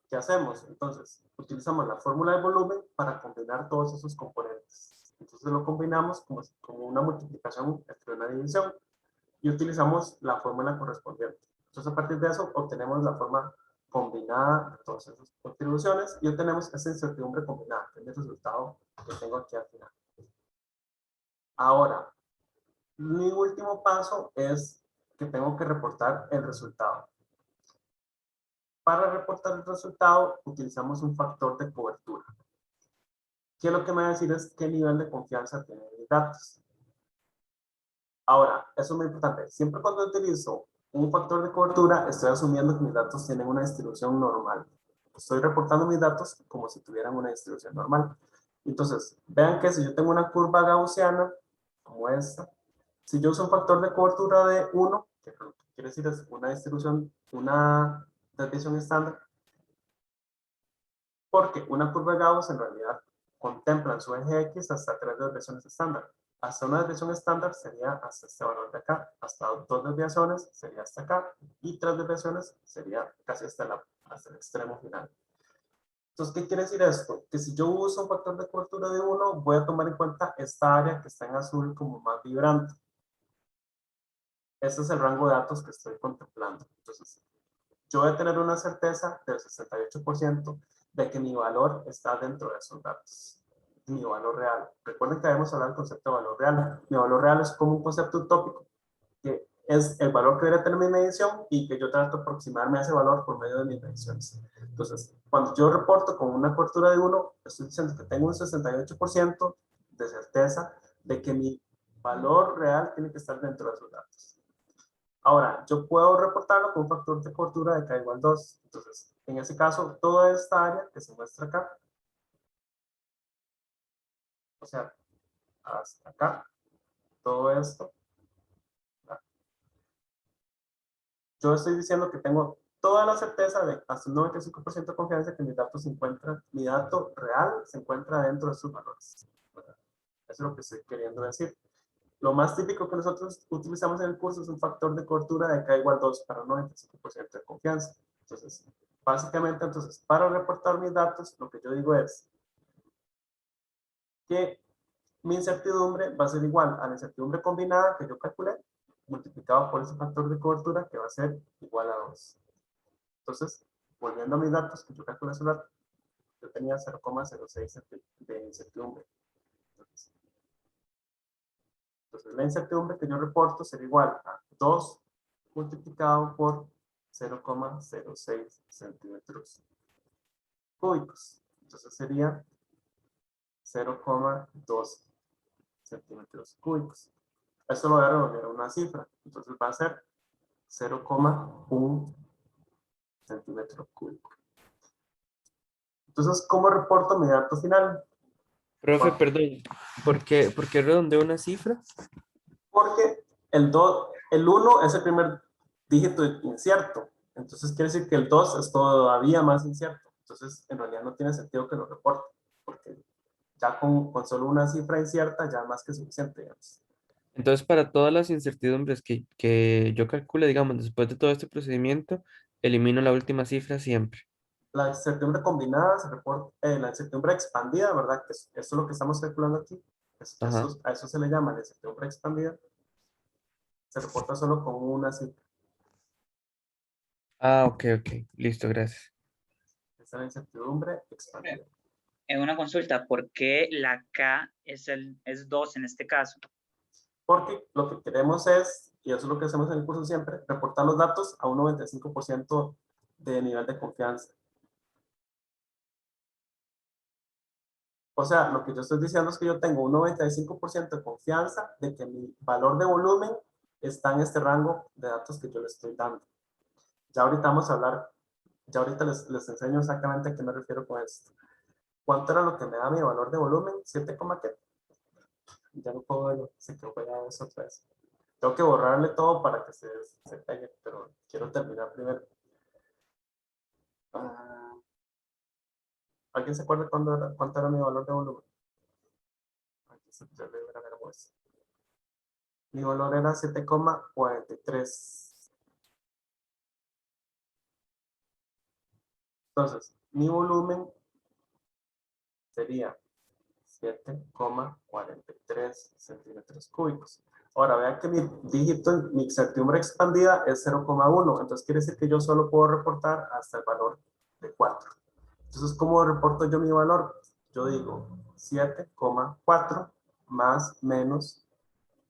¿qué hacemos? Entonces, utilizamos la fórmula de volumen para combinar todos esos componentes. Entonces lo combinamos como una multiplicación entre una división y utilizamos la fórmula correspondiente. Entonces a partir de eso obtenemos la forma combinada de todas esas contribuciones y obtenemos esa incertidumbre combinada, que es el resultado que tengo aquí al final. Ahora, mi último paso es que tengo que reportar el resultado. Para reportar el resultado utilizamos un factor de cobertura. ¿Qué es lo que me va a decir? Es qué nivel de confianza tienen mis datos. Ahora, eso es muy importante. Siempre cuando utilizo un factor de cobertura, estoy asumiendo que mis datos tienen una distribución normal. Estoy reportando mis datos como si tuvieran una distribución normal. Entonces, vean que si yo tengo una curva gaussiana, como esta, si yo uso un factor de cobertura de 1, que quiere decir es una distribución, una desviación estándar, porque una curva de Gauss en realidad contempla en su eje X hasta 3 desviaciones estándar. Hasta una desviación estándar sería hasta este valor de acá, hasta 2 desviaciones sería hasta acá, y 3 desviaciones sería casi hasta el extremo final. Entonces, ¿qué quiere decir esto? Que si yo uso un factor de cobertura de 1, voy a tomar en cuenta esta área que está en azul como más vibrante. Ese es el rango de datos que estoy contemplando. Entonces, yo voy a tener una certeza del 68% de que mi valor está dentro de esos datos. Mi valor real. Recuerden que habíamos hablado del concepto de valor real. Mi valor real es como un concepto utópico, que es el valor que debería tener mi medición y que yo trato de aproximarme a ese valor por medio de mis mediciones. Entonces, cuando yo reporto con una cobertura de 1, estoy diciendo que tengo un 68% de certeza de que mi valor real tiene que estar dentro de esos datos. Ahora, yo puedo reportarlo con un factor de cobertura de k igual 2. Entonces, en ese caso, toda esta área que se muestra acá, o sea, hasta acá, todo esto, yo estoy diciendo que tengo toda la certeza de hasta un 95% de confianza que mis datos se encuentran, mi dato real se encuentra dentro de sus valores. Eso es lo que estoy queriendo decir. Lo más típico que nosotros utilizamos en el curso es un factor de cobertura de k igual 2 para 95% de confianza. Entonces, básicamente, para reportar mis datos, lo que yo digo es que mi incertidumbre va a ser igual a la incertidumbre combinada que yo calculé, multiplicado por ese factor de cobertura que va a ser igual a 2. Entonces, volviendo a mis datos que yo calculé hace rato, yo tenía 0,06 de incertidumbre. Entonces, la incertidumbre que yo reporto será igual a 2 multiplicado por 0,06 centímetros cúbicos. Entonces sería 0,2 centímetros cúbicos. Esto lo voy a revolver a una cifra. Entonces va a ser 0,1 centímetro cúbico. Entonces, ¿cómo reporto mi dato final? Profe, perdón, ¿por qué redondeo una cifra? Porque el 1 es el primer dígito incierto. Entonces quiere decir que el 2 es todavía más incierto. Entonces, en realidad no tiene sentido que lo reporte, porque ya con solo una cifra incierta ya más que suficiente, digamos. Entonces, para todas las incertidumbres que yo calcule, digamos, después de todo este procedimiento, elimino la última cifra siempre. La incertidumbre combinada se reporta, la incertidumbre expandida, ¿verdad? Que eso es lo que estamos calculando aquí. A eso se le llama la incertidumbre expandida. Se reporta solo con una cifra. Ah, ok, listo, gracias. Esa es la incertidumbre expandida. En una consulta, ¿por qué la K es 2 en este caso? Porque lo que queremos es, y eso es lo que hacemos en el curso siempre, reportar los datos a un 95% de nivel de confianza. O sea, lo que yo estoy diciendo es que yo tengo un 95% de confianza de que mi valor de volumen está en este rango de datos que yo le estoy dando. Ya ahorita vamos a hablar, ya ahorita les enseño exactamente a qué me refiero con esto. ¿Cuánto era lo que me da mi valor de volumen? 7, ¿qué? Ya no puedo verlo, se quedó pegado eso otra vez. Tengo que borrarle todo para que se pegue, pero quiero terminar primero. ¿Alguien se acuerda cuánto era mi valor de volumen? Aquí se ya le veremos. Mi valor era 7,43. Entonces, mi volumen sería 7,43 centímetros cúbicos. Ahora, vean que mi dígito, mi incertidumbre expandida es 0,1. Entonces, quiere decir que yo solo puedo reportar hasta el valor de 4. Entonces, ¿cómo reporto yo mi valor? Yo digo 7,4 más menos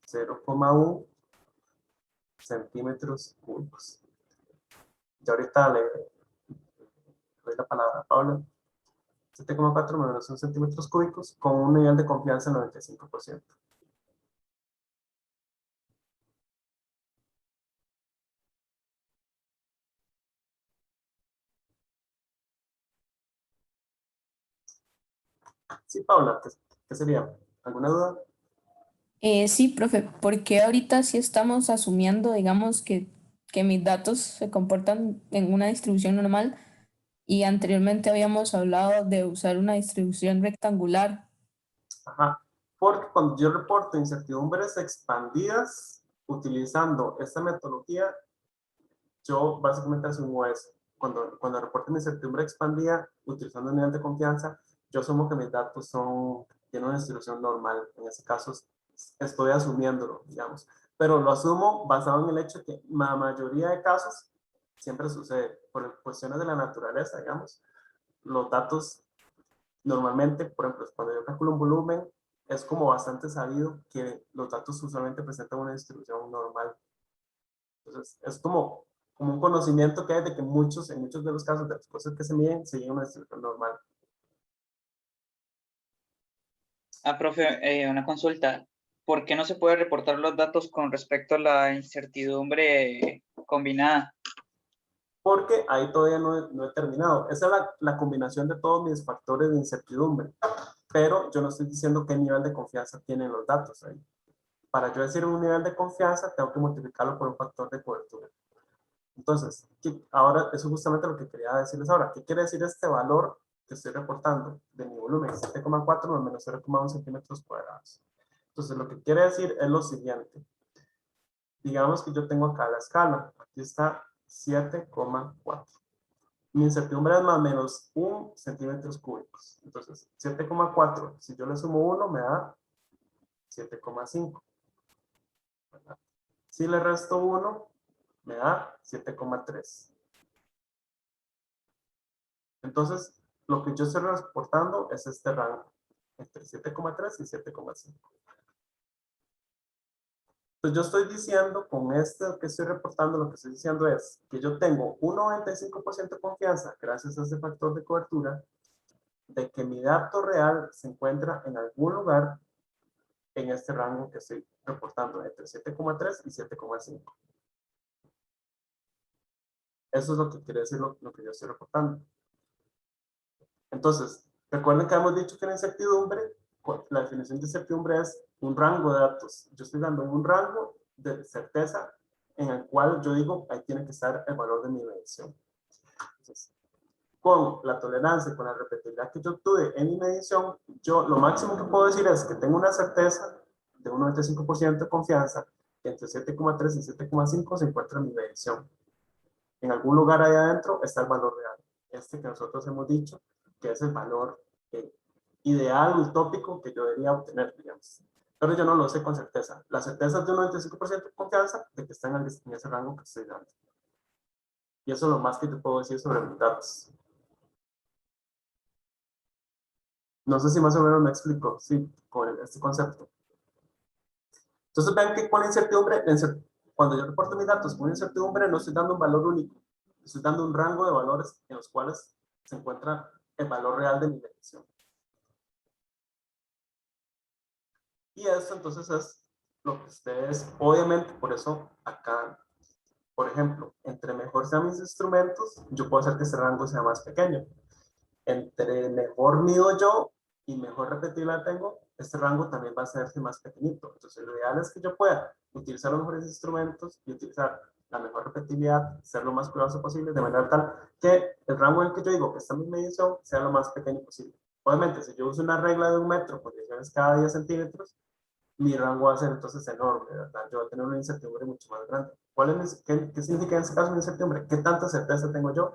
0,1 centímetros cúbicos. Y ahorita le doy la palabra a Paula. 7,4 menos 1 centímetros cúbicos con un nivel de confianza del 95%. Sí, Paula, ¿qué sería? ¿Alguna duda? Sí, profe, porque ahorita sí estamos asumiendo, digamos, que mis datos se comportan en una distribución normal y anteriormente habíamos hablado de usar una distribución rectangular. Ajá, porque cuando yo reporto incertidumbres expandidas utilizando esta metodología, yo básicamente asumo eso. Cuando reporto mi incertidumbre expandida utilizando un nivel de confianza, yo asumo que mis datos tienen una distribución normal. En ese caso, estoy asumiéndolo, digamos. pero lo asumo basado en el hecho que la mayoría de casos siempre sucede por cuestiones de la naturaleza, digamos. Los datos normalmente, por ejemplo, cuando yo calculo un volumen, es como bastante sabido que los datos usualmente presentan una distribución normal. Entonces, es como un conocimiento que hay de que en muchos de los casos de las cosas que se miden, siguen una distribución normal. Profe, una consulta. ¿Por qué no se puede reportar los datos con respecto a la incertidumbre combinada? Porque ahí todavía no he terminado. Esa es la combinación de todos mis factores de incertidumbre. Pero yo no estoy diciendo qué nivel de confianza tienen los datos ahí. Para yo decir un nivel de confianza, tengo que multiplicarlo por un factor de cobertura. Entonces, ahora, eso es justamente lo que quería decirles ahora. ¿Qué quiere decir este valor que estoy reportando de mi volumen? 7,4 más menos 0,1 centímetros cuadrados. Entonces, lo que quiere decir es lo siguiente. Digamos que yo tengo acá la escala. Aquí está 7,4. Mi incertidumbre es más o menos 1 centímetros cúbicos. Entonces, 7,4, si yo le sumo 1, me da 7,5. Si le resto 1, me da 7,3. Entonces, lo que yo estoy reportando es este rango, entre 7,3 y 7,5. Entonces, yo estoy diciendo, con esto que estoy reportando, lo que estoy diciendo es que yo tengo un 95% de confianza, gracias a ese factor de cobertura, de que mi dato real se encuentra en algún lugar en este rango que estoy reportando, entre 7,3 y 7,5. Eso es lo que quiere decir lo que yo estoy reportando. Entonces, recuerden que hemos dicho que la incertidumbre, la definición de incertidumbre es un rango de datos. Yo estoy dando un rango de certeza en el cual yo digo, ahí tiene que estar el valor de mi medición. Entonces, con la tolerancia, con la repetibilidad que yo tuve en mi medición, yo lo máximo que puedo decir es que tengo una certeza de un 95% de confianza que entre 7,3 y 7,5 se encuentra mi medición. En algún lugar ahí adentro está el valor real. Este que nosotros hemos dicho que es el valor ideal, utópico que yo debería obtener, digamos. Pero yo no lo sé con certeza. La certeza es de un 95% de confianza de que está en ese rango que estoy dando. Y eso es lo más que te puedo decir sobre mis datos. No sé si más o menos me explico, sí, con este concepto. Entonces vean que con la incertidumbre, cuando yo reporto mis datos con incertidumbre, no estoy dando un valor único. Estoy dando un rango de valores en los cuales se encuentra el valor real de mi medición. Y eso entonces es lo que ustedes, obviamente, por eso acá, por ejemplo, entre mejor sean mis instrumentos, yo puedo hacer que ese rango sea más pequeño. Entre mejor mido yo y mejor repetibilidad tengo, este rango también va a hacerse más pequeñito. Entonces, lo ideal es que yo pueda utilizar los mejores instrumentos y utilizar la mejor repetibilidad, ser lo más cuidadoso posible, de manera tal que el rango en el que yo digo que está mi medición sea lo más pequeño posible. Obviamente, si yo uso una regla de 1 metro con divisiones cada 10 centímetros, mi rango va a ser entonces enorme, ¿verdad? Yo voy a tener una incertidumbre mucho más grande. ¿Qué significa en este caso una incertidumbre? ¿Qué tanta certeza tengo yo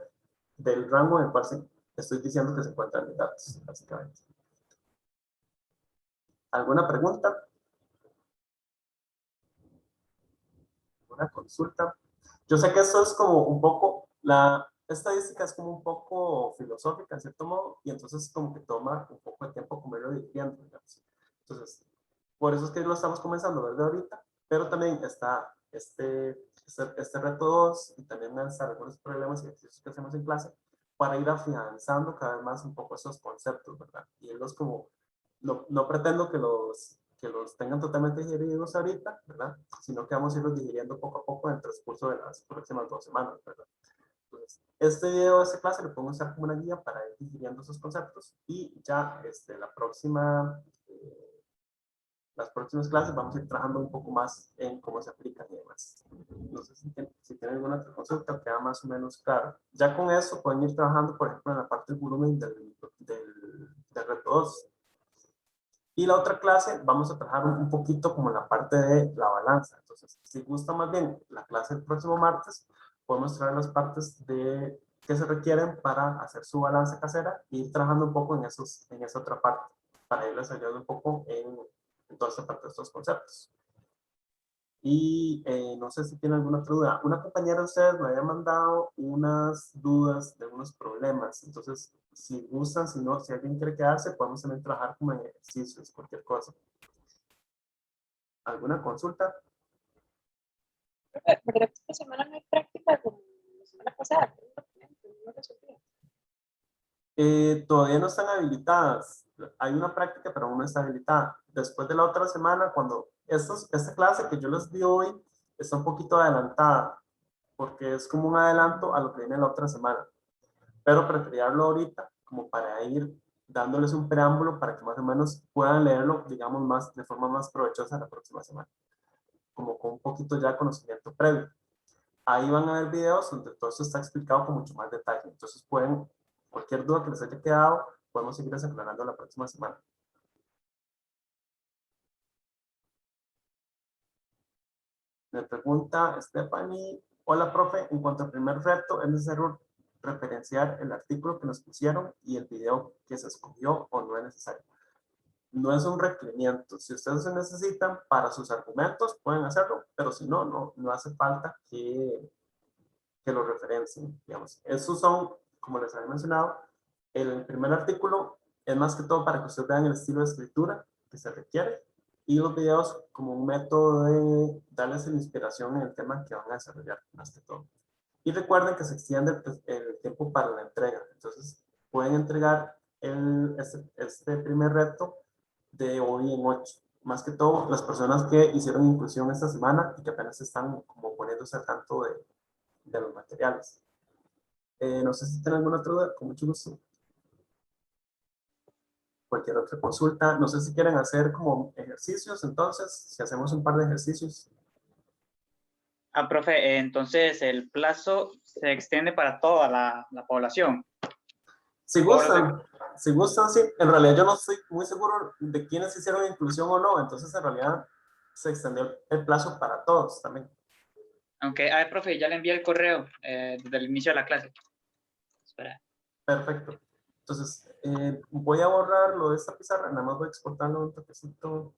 del rango en el cual estoy diciendo que se encuentran mis datos, básicamente? ¿Alguna pregunta? ¿Alguna consulta? Yo sé que esto es como un poco, la estadística es como un poco filosófica en cierto modo, y entonces como que toma un poco de tiempo como irlo dirigiendo, digamos. Entonces, por eso es que lo estamos comenzando desde ahorita, pero también está este reto 2 y también están algunos problemas y ejercicios que hacemos en clase para ir afianzando cada vez más un poco esos conceptos, ¿verdad? Y ellos como, no pretendo que los tengan totalmente digeridos ahorita, ¿verdad? Sino que vamos a irlos digiriendo poco a poco en el transcurso de las próximas 2 semanas, ¿verdad? Entonces, este video de esta clase lo podemos usar como una guía para ir digiriendo esos conceptos y ya las próximas clases vamos a ir trabajando un poco más en cómo se aplican y demás. No sé si tienen alguna otra consulta, queda más o menos claro. Ya con eso pueden ir trabajando, por ejemplo, en la parte del volumen del reto 2. Y la otra clase vamos a trabajar un poquito como la parte de la balanza. Entonces, si gusta más bien la clase del próximo martes, podemos traer las partes que se requieren para hacer su balanza casera y ir trabajando un poco en esa otra parte, para irles ayudando un poco en toda esta parte de estos conceptos. Y no sé si tienen alguna otra duda. Una compañera de ustedes me había mandado unas dudas de unos problemas. Entonces, si gustan, si no, si alguien quiere quedarse, podemos también trabajar como en ejercicios, cualquier cosa. ¿Alguna consulta? ¿Verdad que esta semana no hay práctica como la semana pasada? No resolví. Todavía no están habilitadas. Hay una práctica, pero aún no está habilitada. Después de la otra semana, cuando esta clase que yo les di hoy está un poquito adelantada, porque es como un adelanto a lo que viene la otra semana. Pero prefería hablarlo ahorita como para ir dándoles un preámbulo para que más o menos puedan leerlo, digamos, más de forma más provechosa la próxima semana, como con un poquito ya de conocimiento previo. Ahí van a ver videos donde todo esto está explicado con mucho más detalle. Entonces pueden, cualquier duda que les haya quedado, podemos seguir aclarando la próxima semana. Me pregunta Stephanie, hola profe, en cuanto al primer reto, ¿es necesario referenciar el artículo que nos pusieron y el video que se escogió o no es necesario? No es un requerimiento. Si ustedes se necesitan para sus argumentos, pueden hacerlo, pero si no, no hace falta que lo referencien, digamos. Esos son, como les había mencionado, el primer artículo es más que todo para que ustedes vean el estilo de escritura que se requiere y los videos como un método de darles la inspiración en el tema que van a desarrollar, más que todo. Y recuerden que se extiende el tiempo para la entrega. Entonces, pueden entregar este primer reto de hoy en 8. Más que todo, las personas que hicieron inclusión esta semana y que apenas están como poniéndose al tanto de los materiales. No sé si tienen alguna otra duda, con mucho gusto. Cualquier otra consulta. No sé si quieren hacer como ejercicios, entonces, si hacemos un par de ejercicios. Ah, profe, entonces el plazo se extiende para toda la población. Si gustan, sí. En realidad yo no estoy muy seguro de quiénes hicieron inclusión o no, entonces en realidad se extendió el plazo para todos también. Aunque, profe, ya le envié el correo desde el inicio de la clase. Espera. Perfecto. Entonces, voy a borrar lo de esta pizarra, nada más voy a exportarlo un toquecito.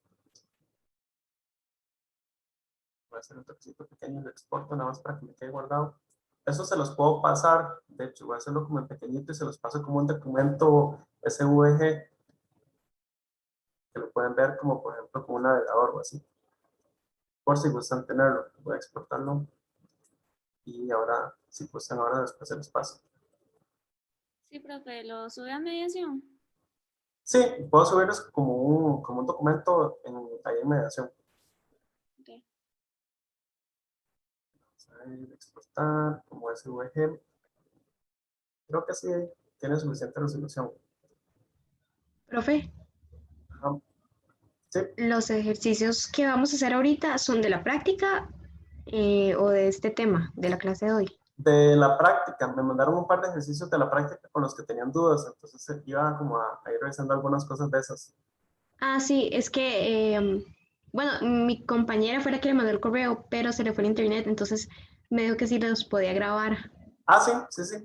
Voy a hacer un toquecito pequeño de exporto, nada más para que me quede guardado. Eso se los puedo pasar, de hecho, voy a hacerlo como en pequeñito y se los paso como un documento SVG, que lo pueden ver como, por ejemplo, como un navegador o así. Por si gustan tenerlo, voy a exportarlo. Y ahora, si gustan, ahora después se los paso. Sí, profe, lo sube a mediación. Sí, puedo subirlos como un documento ahí en mediación. Okay. Vamos a ir a exportar como SVG. Creo que sí tiene suficiente resolución. Profe, Ajá. Sí, los ejercicios que vamos a hacer ahorita son de la práctica o de este tema, de la clase de hoy. de la práctica, me mandaron un par de ejercicios de la práctica con los que tenían dudas, entonces iba como a ir revisando algunas cosas de esas. Ah, sí, es que, bueno, mi compañera fue la que le mandó el correo, pero se le fue el internet, entonces me dijo que sí los podía grabar. Ah, sí,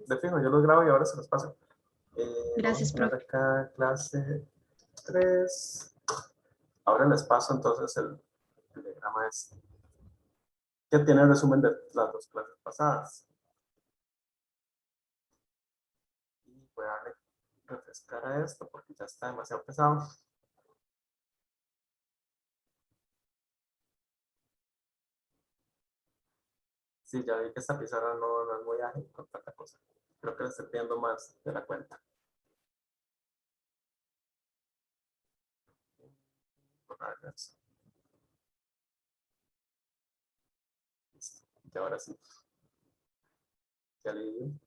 de fijo, yo los grabo y ahora se los paso. Vamos Gracias, a poner profe. acá clase 3. Ahora les paso entonces el diagrama este, que tiene el resumen de las dos clases pasadas. Y voy a darle refrescar a esto porque ya está demasiado pesado. Sí, ya vi que esta pizarra no es muy ágil con tanta cosa. Creo que le estoy pidiendo más de la cuenta. Listo. Y ahora sí. Ya le di.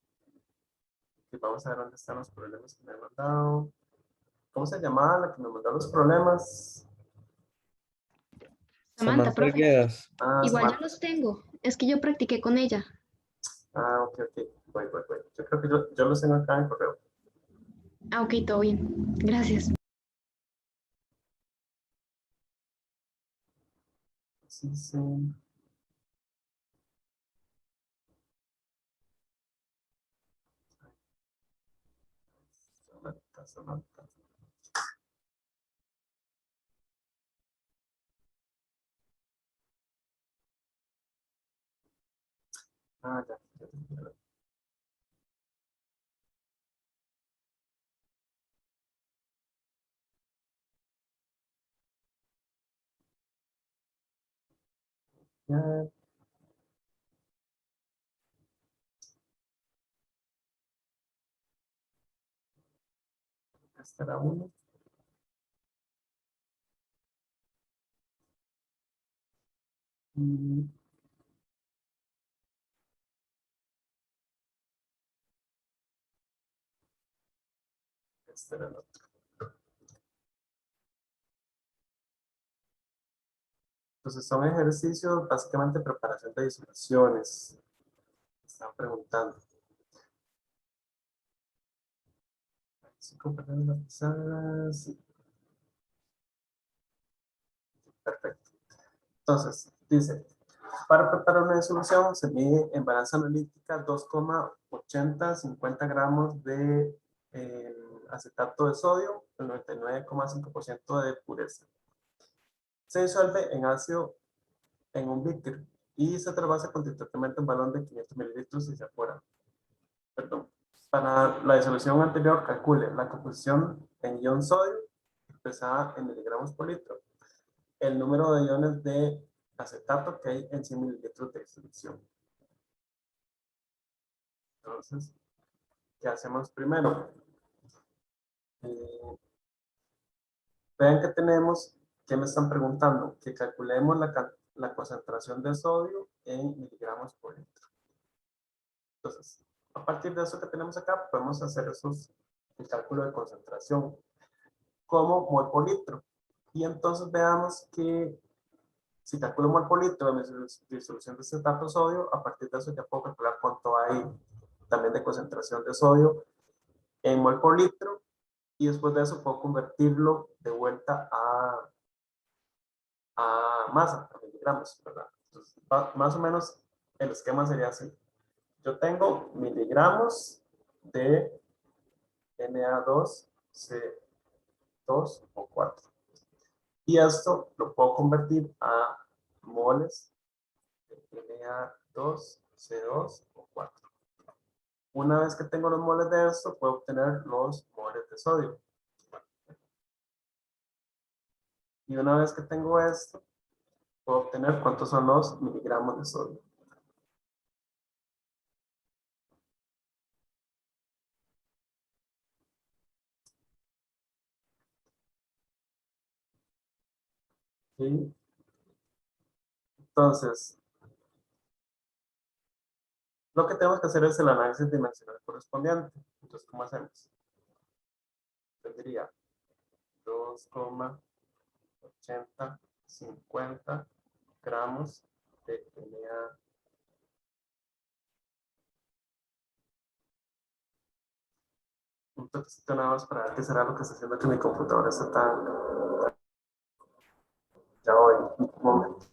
Y vamos a ver dónde están los problemas que me han mandado. ¿Cómo se llamaba la que me mandó los problemas? Samantha, Samantha profe. Arguedas. Ah, Igual yo Samantha. los tengo, es que yo practiqué con ella. Ah, ok. Voy. Yo creo que yo los tengo acá en el correo. Ah, ok, todo bien. Gracias. Sí. Samantha. Ah, ya. Ya. Este era uno. Y este era el otro. Entonces son ejercicios, básicamente preparación de disoluciones. Están preguntando. Sí, compartiendo las pisadas. Sí. Perfecto. Entonces, dice, para preparar una disolución se mide en balanza analítica 2,80-50 gramos de acetato de sodio, el 99,5% de pureza. Se disuelve en ácido en un beaker y se trabaja con tratamiento en balón de 500 mililitros y se apura. Perdón. Para la disolución anterior, calcule la composición en ion sodio expresada en miligramos por litro, el número de iones de acetato que hay en 100 mililitros de solución. Entonces, ¿qué hacemos primero? Vean que tenemos, ¿qué me están preguntando? Que calculemos la concentración de sodio en miligramos por litro. Entonces, a partir de eso que tenemos acá, podemos hacer el cálculo de concentración como mol por litro. Y entonces veamos que si calculo mol por litro de mi disolución de acetato de sodio, a partir de eso ya puedo calcular cuánto hay también de concentración de sodio en mol por litro, y después de eso puedo convertirlo de vuelta a masa, a miligramos, ¿verdad? Entonces, más o menos el esquema sería así. Yo tengo miligramos de Na2C2 o 4. Y esto lo puedo convertir a moles de Na2C2 o 4. Una vez que tengo los moles de esto, puedo obtener los moles de sodio. Y una vez que tengo esto, puedo obtener cuántos son los miligramos de sodio. ¿Sí? Entonces, lo que tenemos que hacer es el análisis dimensional correspondiente. Entonces, ¿cómo hacemos? Tendría 2,80, 50 gramos de Na. Un toquecito nada más para ver qué será lo que está haciendo que mi computadora está tan... Ya voy, un momento.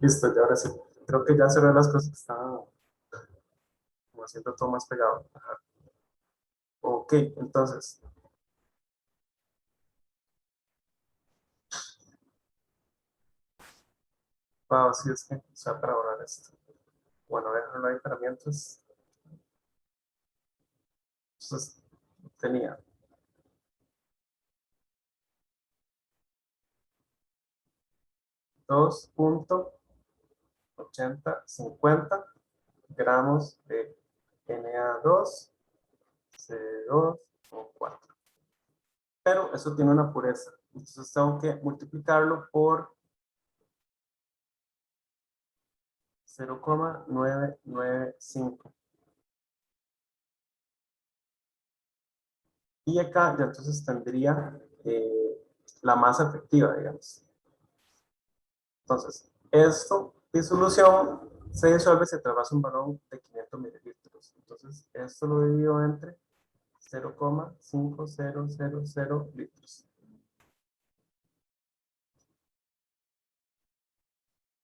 Listo, ya ahora sí. Creo que ya se ven las cosas que estaban como haciendo todo más pegado. Ajá. Ok, entonces. Wow, sí, es que o sea para borrar esto. Bueno, déjalo ahí para mientras. Entonces, tenía 2,80, 50 gramos de Na2, C2 o 4. Pero eso tiene una pureza. Entonces tengo que multiplicarlo por 0,995. Y acá ya entonces tendría la masa efectiva, digamos. Entonces, esto, disolución, se disuelve si atraviesa un balón de 500 mililitros. Entonces, esto lo divido entre 0,5000 litros.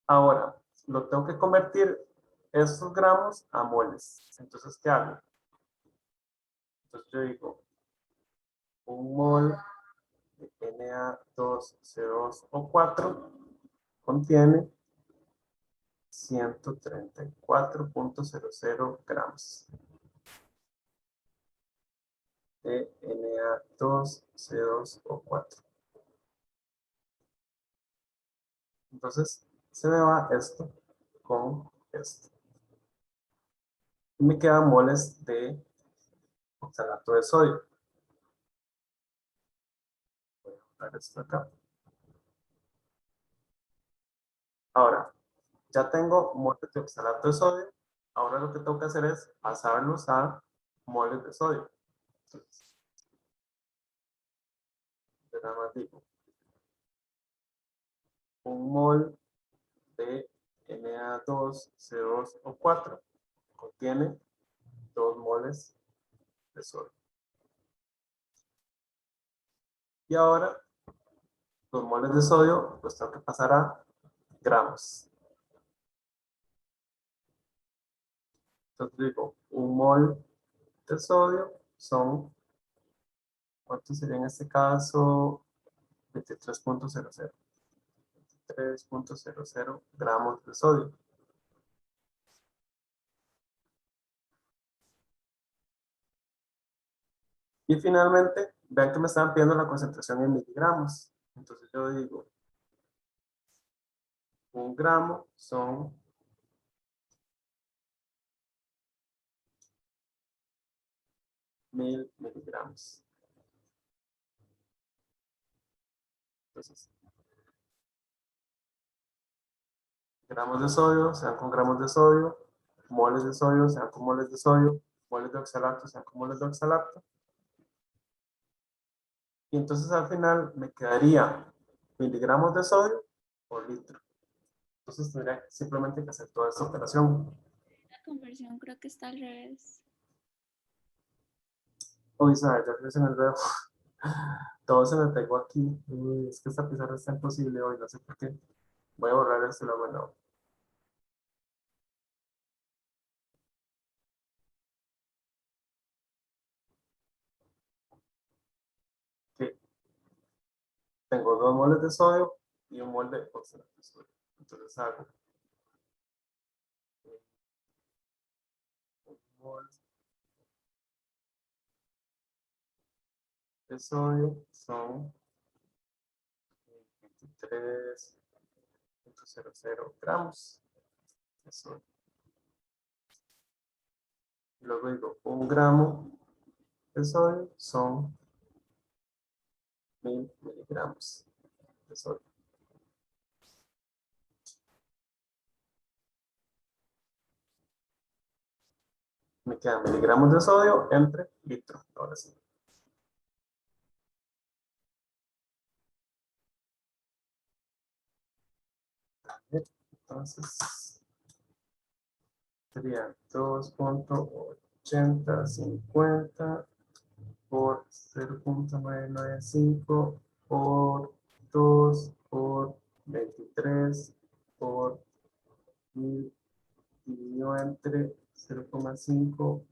Ahora, lo tengo que convertir estos gramos a moles. Entonces, ¿qué hago? Entonces yo digo, un mol de Na2CO4 contiene 134.00 gramos de Na2CO4. Entonces, se me va esto con esto. Y me quedan moles de oxalato de sodio. Voy a poner esto acá. Ahora, ya tengo moles de oxalato de sodio. Ahora lo que tengo que hacer es pasarlos a moles de sodio. Entonces, yo nada más digo, un mol de Na2CO4 contiene 2 moles de sodio. Y ahora, los moles de sodio los tengo que pasar a gramos. Entonces digo, un mol de sodio son, ¿cuánto sería en este caso? 23.00. 23.00 gramos de sodio. Y finalmente, vean que me estaban pidiendo la concentración en miligramos. Entonces yo digo, un gramo son 1000 miligramos. Entonces, gramos de sodio se dan con gramos de sodio, moles de sodio se dan con moles de sodio, moles de oxalato se dan con moles de oxalato. Y entonces al final me quedaría miligramos de sodio por litro. Entonces tendría simplemente que hacer toda esta operación. La conversión creo que está al revés. Uy, ¿sabes? Ya se me olvidó. Todo se me pegó aquí. Uy, es que esta pizarra está imposible hoy, no sé por qué. Voy a borrar esto y luego no. Sí. Tengo 2 moles de sodio y un mol de oxalato de sodio. Entonces hago un mol de sodio son 23.00 gramos de sodio. Y luego digo, un gramo de sodio son 1000 miligramos de sodio. Me quedan miligramos de sodio entre litro. Ahora sí. Entonces, sería 2.8050 por 0.995 por 2 por 23 por 1000 dividido entre 0,5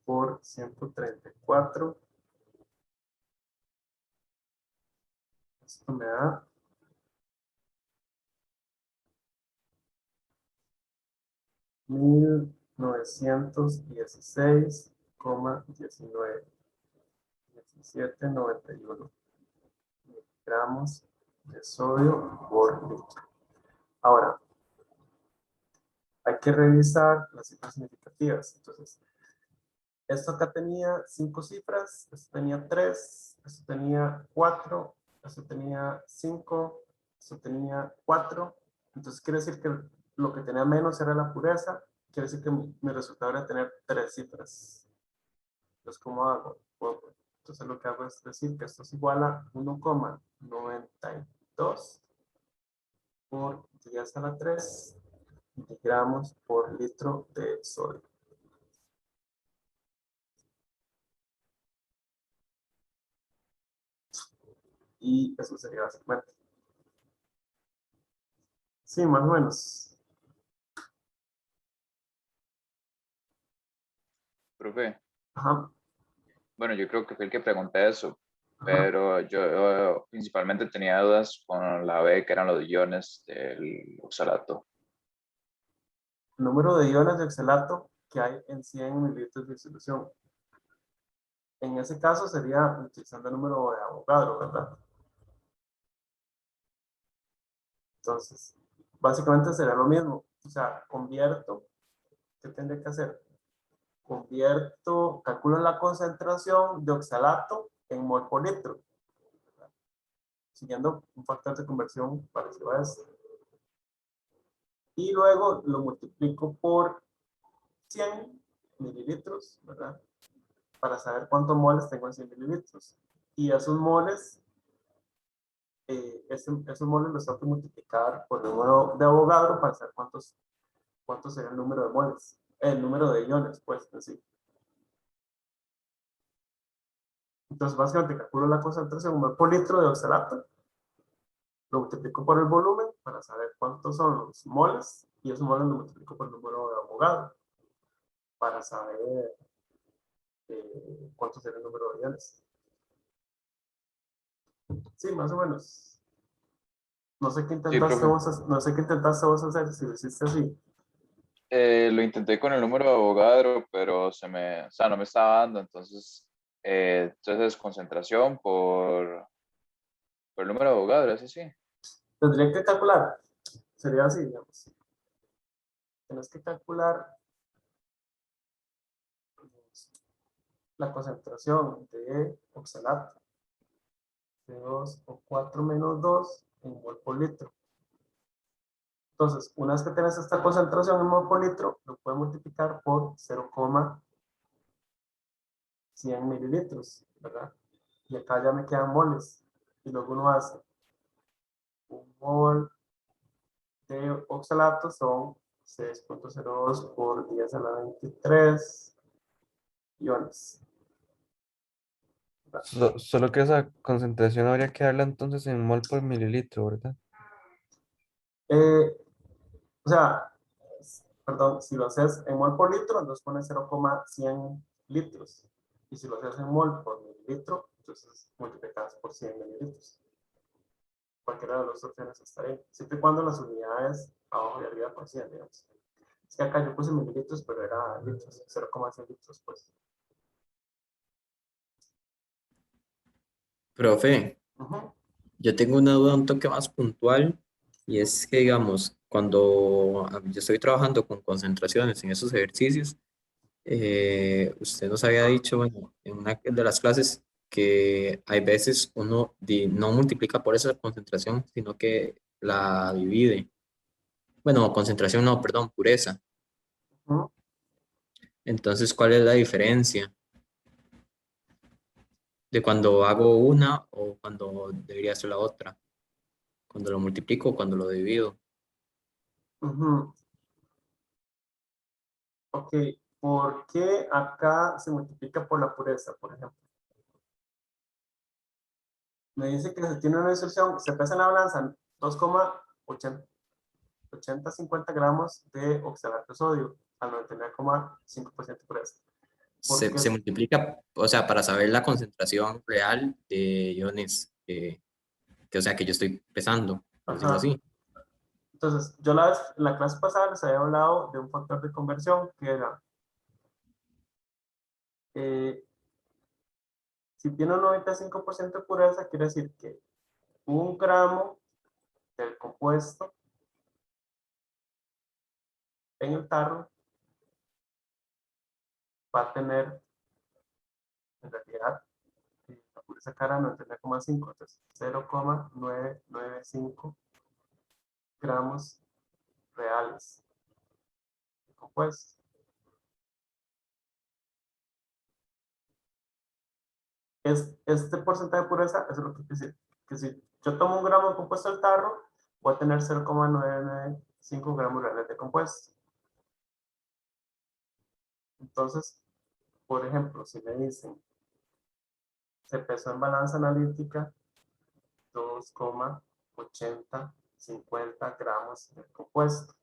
por 134. Esto me da 1916,19. 1791 gramos de sodio por litro. Ahora, hay que revisar las cifras significativas. Entonces, esto acá tenía 5 cifras, esto tenía 3, esto tenía 4, esto tenía 5, esto tenía 4. Entonces quiere decir que lo que tenía menos era la pureza. Quiere decir que mi resultado era tener 3 cifras. Entonces, ¿cómo hago? Entonces lo que hago es decir que esto es igual a 1,92 por 10 a la 3 gramos por litro de sodio. Y eso sería básicamente. Sí, más o menos. Profe, Ajá. bueno, yo creo que fue el que pregunté eso, Ajá. pero yo principalmente tenía dudas con la B, que eran los iones del oxalato. El número de iones de oxalato que hay en 100 mililitros de solución. En ese caso sería utilizando el número de Avogadro, ¿verdad? Entonces, básicamente sería lo mismo. O sea, convierto, ¿qué tendré que hacer? Calculo la concentración de oxalato en mol por litro, ¿verdad? Siguiendo un factor de conversión parecido a este. Y luego lo multiplico por 100 mililitros, ¿verdad? Para saber cuántos moles tengo en 100 mililitros. Y esos moles, esos moles los tengo que multiplicar por el número de Avogadro para saber cuánto sería el número de moles, el número de iones, pues, en sí. Entonces, básicamente calculo la concentración en mol por litro de oxalato, lo multiplico por el volumen para saber cuántos son los moles, y esos moles lo multiplico por el número de Avogadro para saber cuánto sería el número de iones. Sí, más o menos. No sé qué Sí, intentaste profe. vos hacer, si lo hiciste así. Lo intenté con el número de Avogadro, pero o sea, no me estaba dando, entonces concentración por el número de Avogadro, ese sí. Tendría que calcular, sería así, digamos. Tienes que calcular la concentración de oxalato de 2 o 4 menos 2 en mol por litro. Entonces, una vez que tienes esta concentración en mol por litro, lo puedes multiplicar por 0,100 mililitros, ¿verdad? Y acá ya me quedan moles. Y luego uno hace un mol de oxalato son 6,02 por 10 a la 23 iones. Solo que esa concentración habría que darla entonces en mol por mililitro, ¿verdad? O sea, perdón, si lo haces en mol por litro, entonces pones 0,100 litros. Y si lo haces en mol por mililitro, entonces multiplicas por 100 mililitros. Cualquiera de las opciones está bien, siempre y cuando las unidades abajo y arriba por 100, digamos. Es que acá yo puse mililitros, pero era litros, 0,100 litros, pues. Profe, Ujú. yo tengo una duda un toque más puntual y es que, digamos, cuando yo estoy trabajando con concentraciones en esos ejercicios, usted nos había dicho, bueno, en una de las clases que hay veces uno no multiplica por esa concentración, sino que la divide. Bueno, concentración no, perdón, pureza. Ujú. Entonces, ¿cuál es la diferencia de cuando hago una o cuando debería hacer la otra? Cuando lo multiplico o cuando lo divido. Ujú. Ok, ¿por qué acá se multiplica por la pureza, por ejemplo? Me dice que se tiene una instrucción, se pesa en la balanza 2,80-50 gramos de oxalato de sodio al 99,5% pureza. ¿Por qué? Se multiplica, o sea, para saber la concentración real de iones o sea, que yo estoy pesando, por decirlo Ajá. así. Entonces, en la clase pasada les había hablado de un factor de conversión que era, eh, si tiene un 95% de pureza, quiere decir que 1 gramo del compuesto en el tarro va a tener, en realidad, la pureza cara 99,5, entonces 0,995 gramos reales de compuesto. Este porcentaje de pureza, eso es lo que quiere decir, que si yo tomo 1 gramo de compuesto del tarro, voy a tener 0,995 gramos reales de compuesto. Entonces, por ejemplo, si me dicen, se pesó en balanza analítica 2,8050 gramos de compuesto.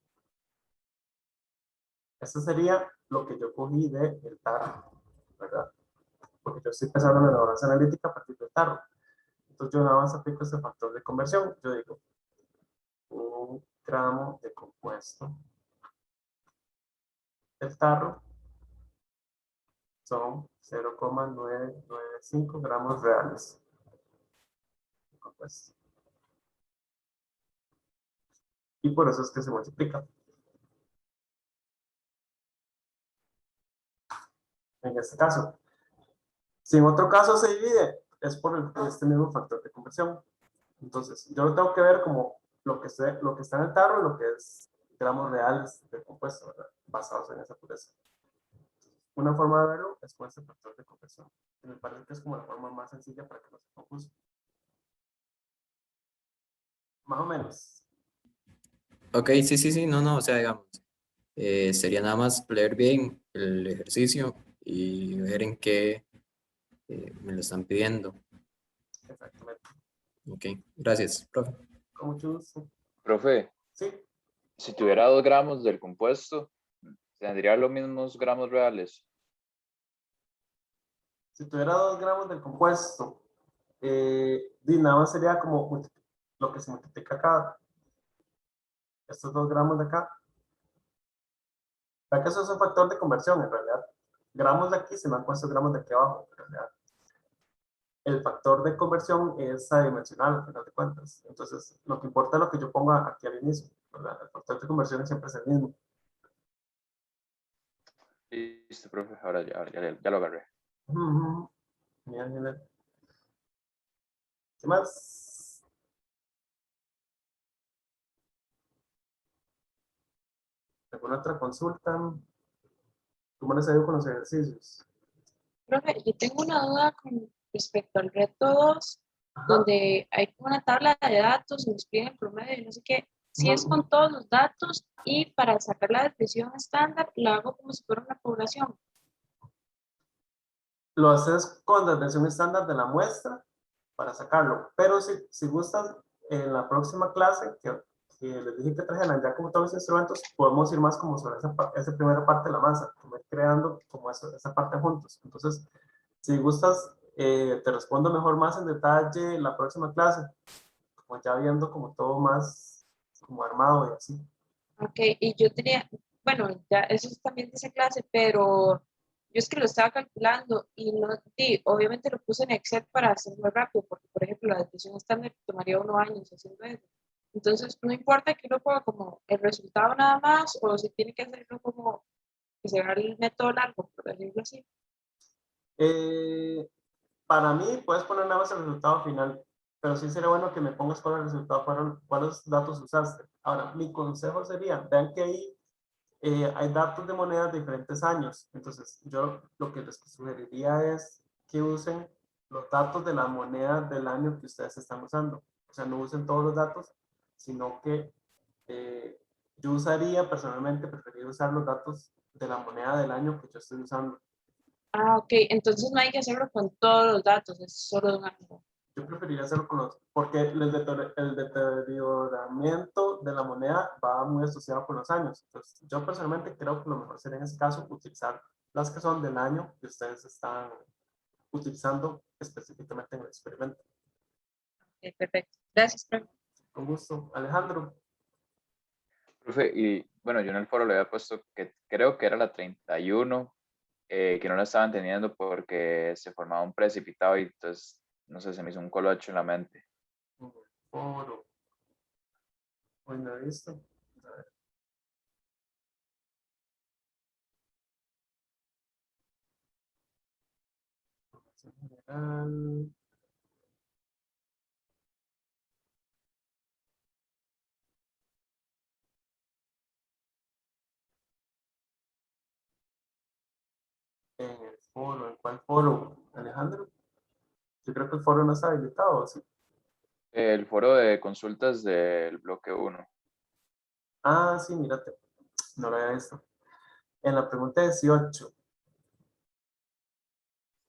Eso sería lo que yo cogí del tarro, ¿verdad? Porque yo estoy pesando en la balanza analítica a partir del tarro. Entonces yo nada más aplico este factor de conversión. Yo digo, 1 gramo de compuesto del tarro son 0,995 gramos reales de compuesto. Y por eso es que se multiplica. En este caso. Si en otro caso se divide, es por este mismo factor de conversión. Entonces, yo lo tengo que ver como lo que está en el tarro y lo que es gramos reales de compuesto, ¿verdad? Basados en esa pureza. Una forma de verlo es con este factor de conversión. Y me parece que es como la forma más sencilla para que no se confuse. Más o menos. Ok, sí, no, o sea, digamos, sería nada más leer bien el ejercicio y ver en qué me lo están pidiendo. Exactamente. Ok, gracias, profe. Con mucho gusto. Profe, Sí. si tuviera 2 gramos del compuesto, ¿tendría los mismos gramos reales? Si tuviera 2 gramos del compuesto, nada más sería como lo que se multiplica acá. Estos 2 gramos de acá. Que eso es un factor de conversión en realidad. Gramos de aquí se me han puesto gramos de aquí abajo, en realidad. El factor de conversión es adimensional, al final de cuentas. Entonces, lo que importa es lo que yo ponga aquí al inicio, ¿verdad? El factor de conversión siempre es el mismo. Listo, profe, ahora ya lo agarré. Bien. ¿Qué más? ¿Alguna otra consulta? ¿Cómo les ha ido con los ejercicios? Profe, yo tengo una duda con respecto al reto 2, donde hay una tabla de datos y nos piden el promedio y no sé qué. Si es con todos los datos y para sacar la desviación estándar, la hago como si fuera una población. Lo haces con desviación estándar de la muestra para sacarlo. Pero si gustas, en la próxima clase, que les dije que trajeran ya como todos los instrumentos, podemos ir más como sobre esa primera parte de la masa, como ir creando como esa parte juntos. Entonces, si gustas, te respondo mejor más en detalle en la próxima clase, como ya viendo como todo más como armado y así. Ok, y yo tenía, bueno, ya eso es también de esa clase, pero yo es que lo estaba calculando y no, sí, obviamente lo puse en Excel para hacerlo rápido, porque por ejemplo la desviación estándar tomaría 1 año haciendo eso. Entonces, no importa que uno ponga como el resultado nada más, o si tiene que hacerlo como que se vea el método largo, por decirlo así. Para mí, puedes poner nada más el resultado final, pero sí sería bueno que me pongas cuál el resultado fueron, cuáles datos usaste. Ahora, mi consejo sería, vean que ahí hay datos de monedas de diferentes años. Entonces, yo lo que les sugeriría es que usen los datos de la moneda del año que ustedes están usando. O sea, no usen todos los datos, sino que yo usaría, personalmente, preferiría usar los datos de la moneda del año que yo estoy usando. Ah, ok, entonces no hay que hacerlo con todos los datos, es solo de un año. Yo preferiría hacerlo con los, porque el deterioramiento de la moneda va muy asociado con los años. Entonces, yo personalmente creo que lo mejor sería en ese caso utilizar las que son del año que ustedes están utilizando específicamente en el experimento. Ok, perfecto. Gracias, profe. Con gusto. Alejandro. Profe, y bueno, yo en el foro le había puesto que creo que era la 31, que no la estaban teniendo porque se formaba un precipitado y entonces, no sé, se me hizo un colocho en la mente. Foro. Hoy no he visto. A ver. general. En el foro, ¿en cuál foro, Alejandro? Yo creo que el foro no está habilitado, ¿sí? El foro de consultas del bloque 1. Ah, sí, mírate, no lo había visto. En la pregunta 18.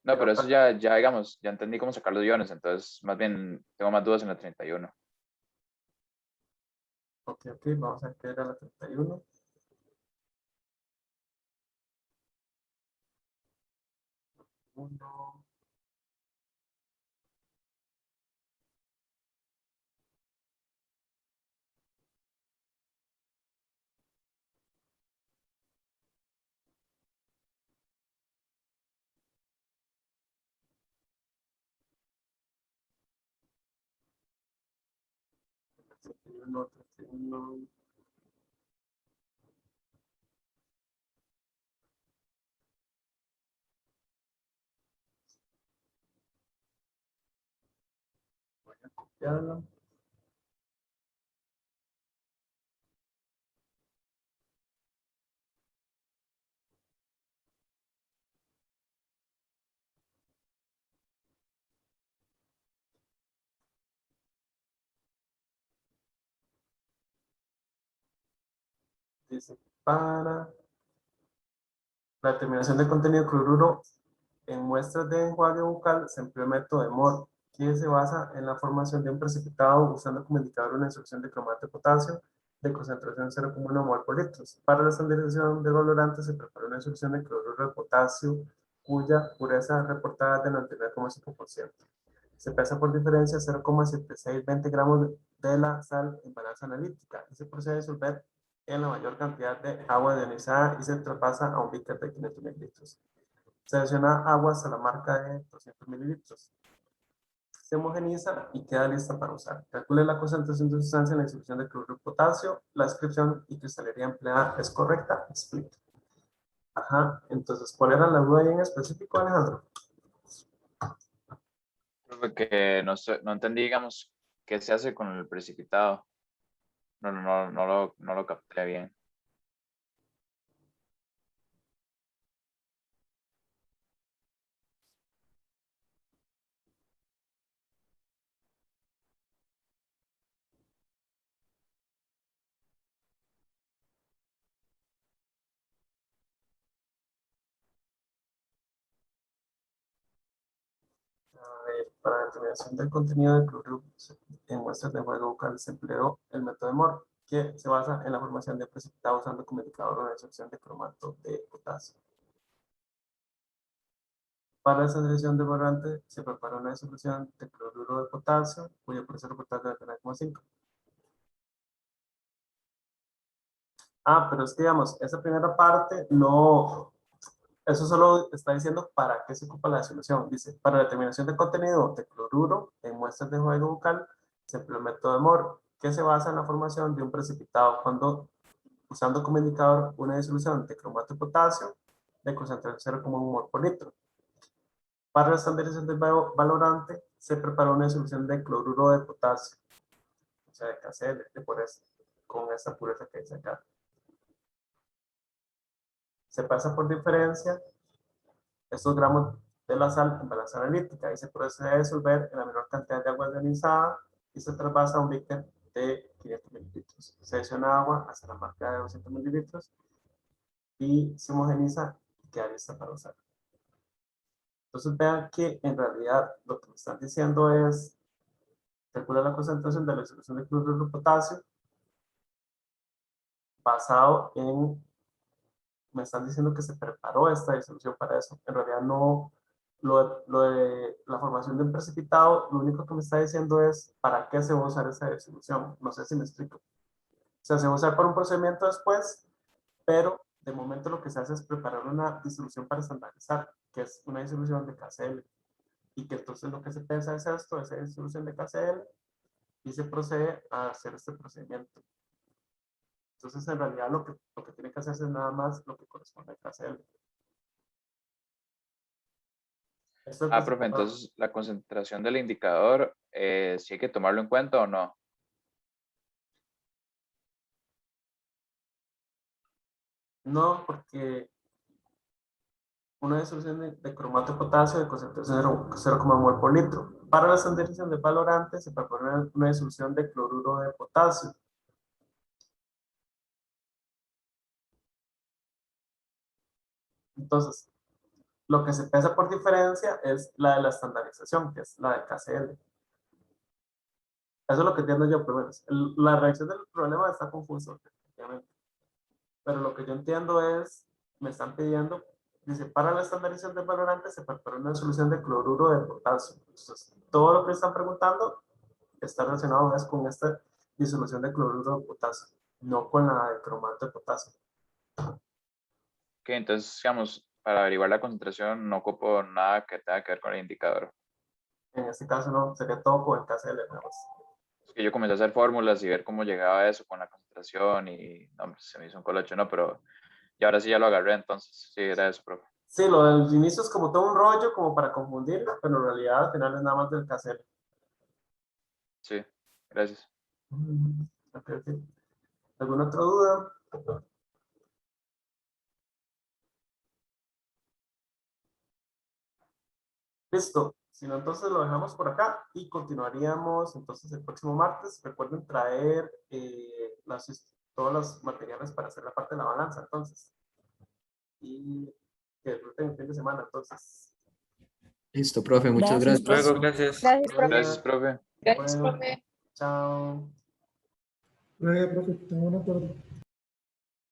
No, pero eso ya digamos, ya entendí cómo sacar los guiones, entonces más bien tengo más dudas en la 31. Ok, vamos a ver qué era la 31. Uno. Uno, 31. Voy a copiarlo. Dice, para la determinación de contenido cloruro en muestras de enjuague bucal se emplea el método de Moore, que se basa en la formación de un precipitado usando como indicador una disolución de cromato de potasio de concentración 0,1 mol por litros. Para la estandarización del valorante se prepara una disolución de cloruro de potasio cuya pureza reportada es de 99,5%. Se pesa por diferencia 0,7620 gramos de la sal en balanza analítica y se procede a disolver en la mayor cantidad de agua ionizada y se traspasa a un beaker de 500 mililitros. Se adiciona agua hasta la marca de 200 mililitros. Se homogeniza y queda lista para usar. Calcule la concentración de sustancia en la disolución de cloruro de potasio. La descripción y cristalería empleada es correcta. Explique. Ajá, entonces, ¿cuál era la duda ahí en específico, Alejandro? Porque no entendí, digamos, qué se hace con el precipitado. No lo capté bien. Para la determinación del contenido de cloruro en muestras de enjuague bucal se empleó el método de Moore, que se basa en la formación de precipitado usando como indicador una disolución de cromato de potasio. Para la estandarización del valorante se prepara una disolución de cloruro de potasio, cuya pureza reportada es de 99,5. Ah, pero es que digamos, esa primera parte no, eso solo está diciendo para qué se ocupa la disolución. Dice, para la determinación de contenido de cloruro en muestras de enjuague bucal se empleó el método de Moore, que se basa en la formación de un precipitado cuando usando como indicador una disolución de cromato de potasio de concentración 0,1 mol por litro. Para la estandarización del valorante se preparó una disolución de cloruro de potasio, o sea, de KCl, de pureza, con esta pureza que dice acá. Se pasa por diferencia estos gramos de la sal en balanza analítica y se procede a disolver en la menor cantidad de agua ionizada y se traspasa a un beaker de 500 mililitros. Se adiciona agua hasta la marca de 200 mililitros y se homogeniza y queda lista para usar. Entonces vean que en realidad lo que me están diciendo es calcula la concentración de la disolución de cloruro de potasio basado en, me están diciendo que se preparó esta disolución para eso. En realidad no, lo de la formación de un precipitado, lo único que me está diciendo es para qué se va a usar esa disolución. No sé si me explico. O sea, se va a usar para un procedimiento después, pero de momento lo que se hace es preparar una disolución para estandarizar, que es una disolución de KCl. Y que entonces lo que se piensa es esto, esa disolución de KCl, y se procede a hacer este procedimiento. Entonces, en realidad, lo que tiene que hacerse es nada más lo que corresponde a KCl. Esto es Ah, profe, entonces la concentración del indicador, ¿sí hay que tomarlo en cuenta o no? No, porque una disolución de cromato de potasio de concentración 0,1 mol por litro. Para la estandarización de valorante se propone una disolución de cloruro de potasio. Entonces, lo que se pesa por diferencia es la de la estandarización, que es la de KCl. Eso es lo que entiendo yo, pero la reacción del problema está confuso, efectivamente. Pero lo que yo entiendo es, me están pidiendo, dice, para la estandarización de valorante se prepara una solución de cloruro de potasio. Entonces, todo lo que están preguntando está relacionado es con esta disolución de cloruro de potasio, no con la de cromato de potasio. Ok, entonces, digamos, para averiguar la concentración no ocupo nada que tenga que ver con el indicador. En este caso no, sería todo con el KCl. Es que yo comencé a hacer fórmulas y ver cómo llegaba a eso con la concentración y no, hombre, se me hizo un colacho, no, pero y ahora sí ya lo agarré, entonces sí, era eso, profe. Sí, lo del inicio es como todo un rollo, como para confundir, pero en realidad al final es nada más del KCl. Sí, gracias. Okay, okay. ¿Alguna otra duda? Listo. Si no, entonces lo dejamos por acá y continuaríamos entonces el próximo martes. Recuerden traer todos los materiales para hacer la parte de la balanza, entonces. Y que disfruten el fin de semana, entonces. Listo, profe, muchas Gracias, gracias. Luego, gracias. Gracias, profe. Gracias, profe. Gracias, Bueno, profe. chao. Profe, tengo una tarde.